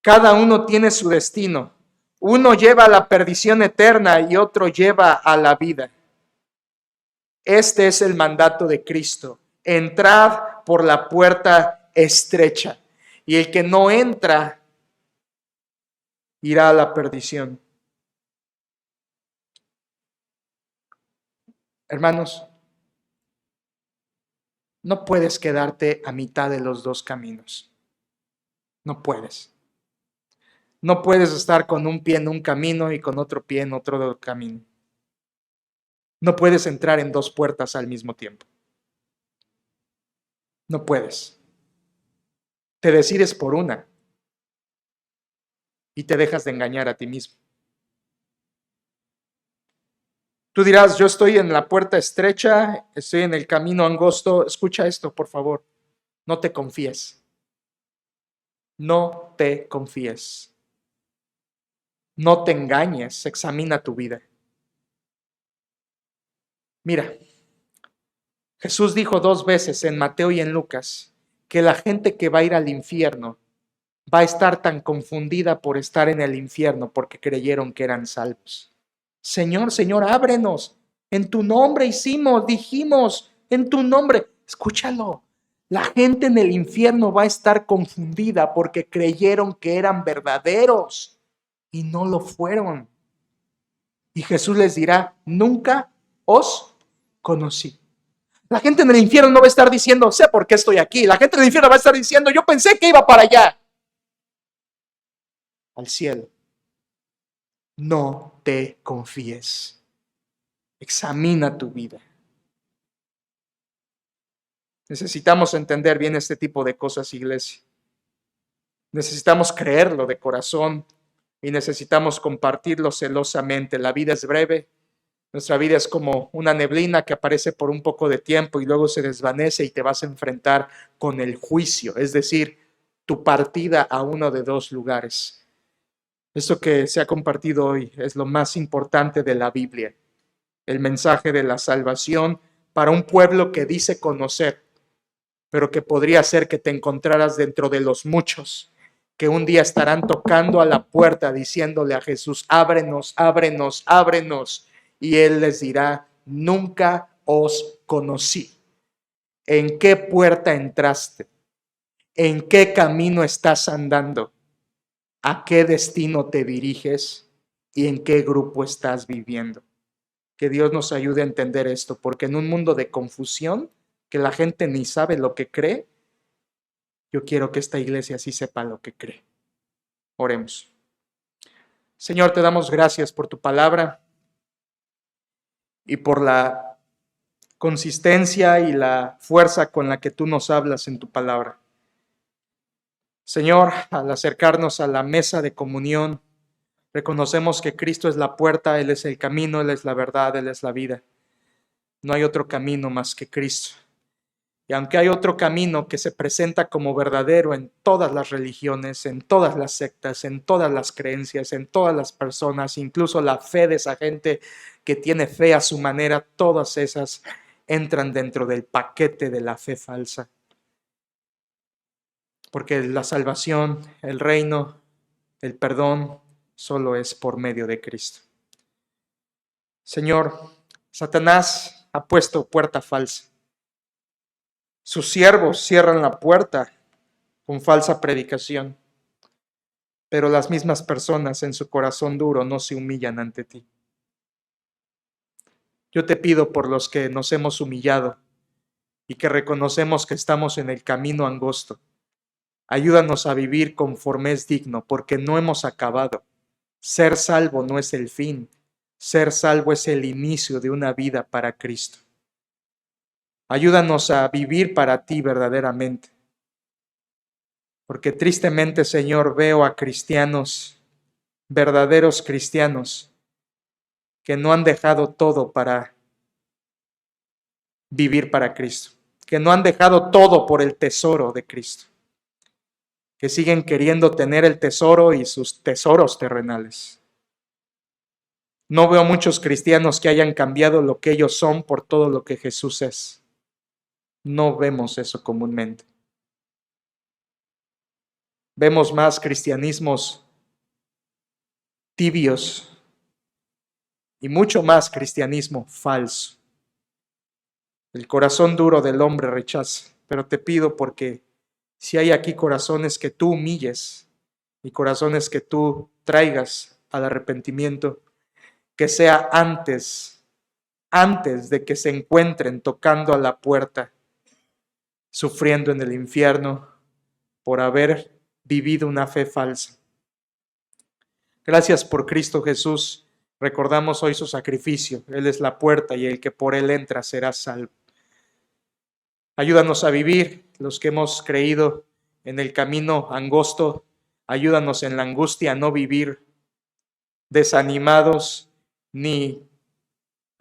Cada uno tiene su destino. Uno lleva a la perdición eterna y otro lleva a la vida. Este es el mandato de Cristo. Entrad por la puerta estrecha, y el que no entra irá a la perdición. Hermanos, no puedes quedarte a mitad de los 2 caminos. No puedes. No puedes estar con un pie en un camino y con otro pie en otro camino. No puedes entrar en 2 puertas al mismo tiempo. No puedes. Te decides por una y te dejas de engañar a ti mismo. Tú dirás, yo estoy en la puerta estrecha, estoy en el camino angosto. Escucha esto, por favor. No te confíes. No te confíes. No te engañes. Examina tu vida. Mira, Jesús dijo 2 veces en Mateo y en Lucas que la gente que va a ir al infierno va a estar tan confundida por estar en el infierno porque creyeron que eran salvos. Señor, Señor, ábrenos. En tu nombre hicimos, dijimos, en tu nombre. Escúchalo. La gente en el infierno va a estar confundida porque creyeron que eran verdaderos y no lo fueron. Y Jesús les dirá, nunca os conocí. La gente en el infierno no va a estar diciendo, sé por qué estoy aquí. La gente en el infierno va a estar diciendo, yo pensé que iba para allá, al cielo. No te confíes. Examina tu vida. Necesitamos entender bien este tipo de cosas, iglesia. Necesitamos creerlo de corazón y necesitamos compartirlo celosamente. La vida es breve. Nuestra vida es como una neblina que aparece por un poco de tiempo y luego se desvanece y te vas a enfrentar con el juicio, es decir, tu partida a uno de dos lugares. Esto que se ha compartido hoy es lo más importante de la Biblia, el mensaje de la salvación para un pueblo que dice conocer, pero que podría ser que te encontraras dentro de los muchos que un día estarán tocando a la puerta diciéndole a Jesús, ábrenos, ábrenos, ábrenos. Y Él les dirá, nunca os conocí. ¿En qué puerta entraste? ¿En qué camino estás andando? ¿A qué destino te diriges? ¿Y en qué grupo estás viviendo? Que Dios nos ayude a entender esto, porque en un mundo de confusión, que la gente ni sabe lo que cree, yo quiero que esta iglesia sí sepa lo que cree. Oremos. Señor, te damos gracias por tu palabra y por la consistencia y la fuerza con la que tú nos hablas en tu palabra. Señor, al acercarnos a la mesa de comunión, reconocemos que Cristo es la puerta, Él es el camino, Él es la verdad, Él es la vida. No hay otro camino más que Cristo. Y aunque hay otro camino que se presenta como verdadero en todas las religiones, en todas las sectas, en todas las creencias, en todas las personas, incluso la fe de esa gente que tiene fe a su manera, todas esas entran dentro del paquete de la fe falsa. Porque la salvación, el reino, el perdón, solo es por medio de Cristo. Señor, Satanás ha puesto puerta falsa. Sus siervos cierran la puerta con falsa predicación, pero las mismas personas en su corazón duro no se humillan ante ti. Yo te pido por los que nos hemos humillado y que reconocemos que estamos en el camino angosto. Ayúdanos a vivir conforme es digno, porque no hemos acabado. Ser salvo no es el fin, ser salvo es el inicio de una vida para Cristo. Ayúdanos a vivir para ti verdaderamente. Porque tristemente, Señor, veo a cristianos, verdaderos cristianos, que no han dejado todo para vivir para Cristo, que no han dejado todo por el tesoro de Cristo, que siguen queriendo tener el tesoro y sus tesoros terrenales. No veo muchos cristianos que hayan cambiado lo que ellos son por todo lo que Jesús es. No vemos eso comúnmente. Vemos más cristianismos tibios y mucho más cristianismo falso. El corazón duro del hombre rechaza, pero te pido porque si hay aquí corazones que tú humilles y corazones que tú traigas al arrepentimiento, que sea antes de que se encuentren tocando a la puerta, sufriendo en el infierno por haber vivido una fe falsa. Gracias por Cristo Jesús. Recordamos hoy su sacrificio. Él es la puerta y el que por él entra será salvo. Ayúdanos a vivir los que hemos creído en el camino angosto. Ayúdanos en la angustia a no vivir desanimados ni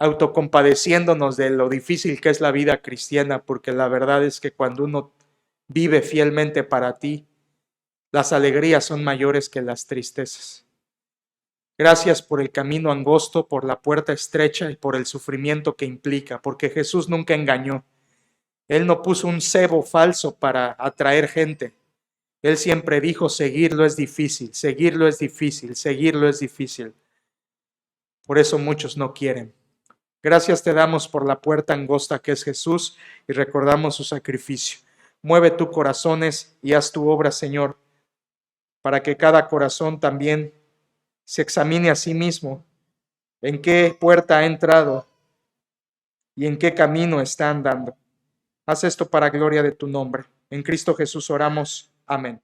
autocompadeciéndonos de lo difícil que es la vida cristiana, porque la verdad es que cuando uno vive fielmente para ti, las alegrías son mayores que las tristezas. Gracias por el camino angosto, por la puerta estrecha y por el sufrimiento que implica, porque Jesús nunca engañó. Él no puso un cebo falso para atraer gente. Él siempre dijo, seguirlo es difícil, seguirlo es difícil, seguirlo es difícil. Por eso muchos no quieren. Gracias te damos por la puerta angosta que es Jesús y recordamos su sacrificio. Mueve tus corazones y haz tu obra, Señor, para que cada corazón también se examine a sí mismo en qué puerta ha entrado y en qué camino está andando. Haz esto para gloria de tu nombre. En Cristo Jesús oramos. Amén.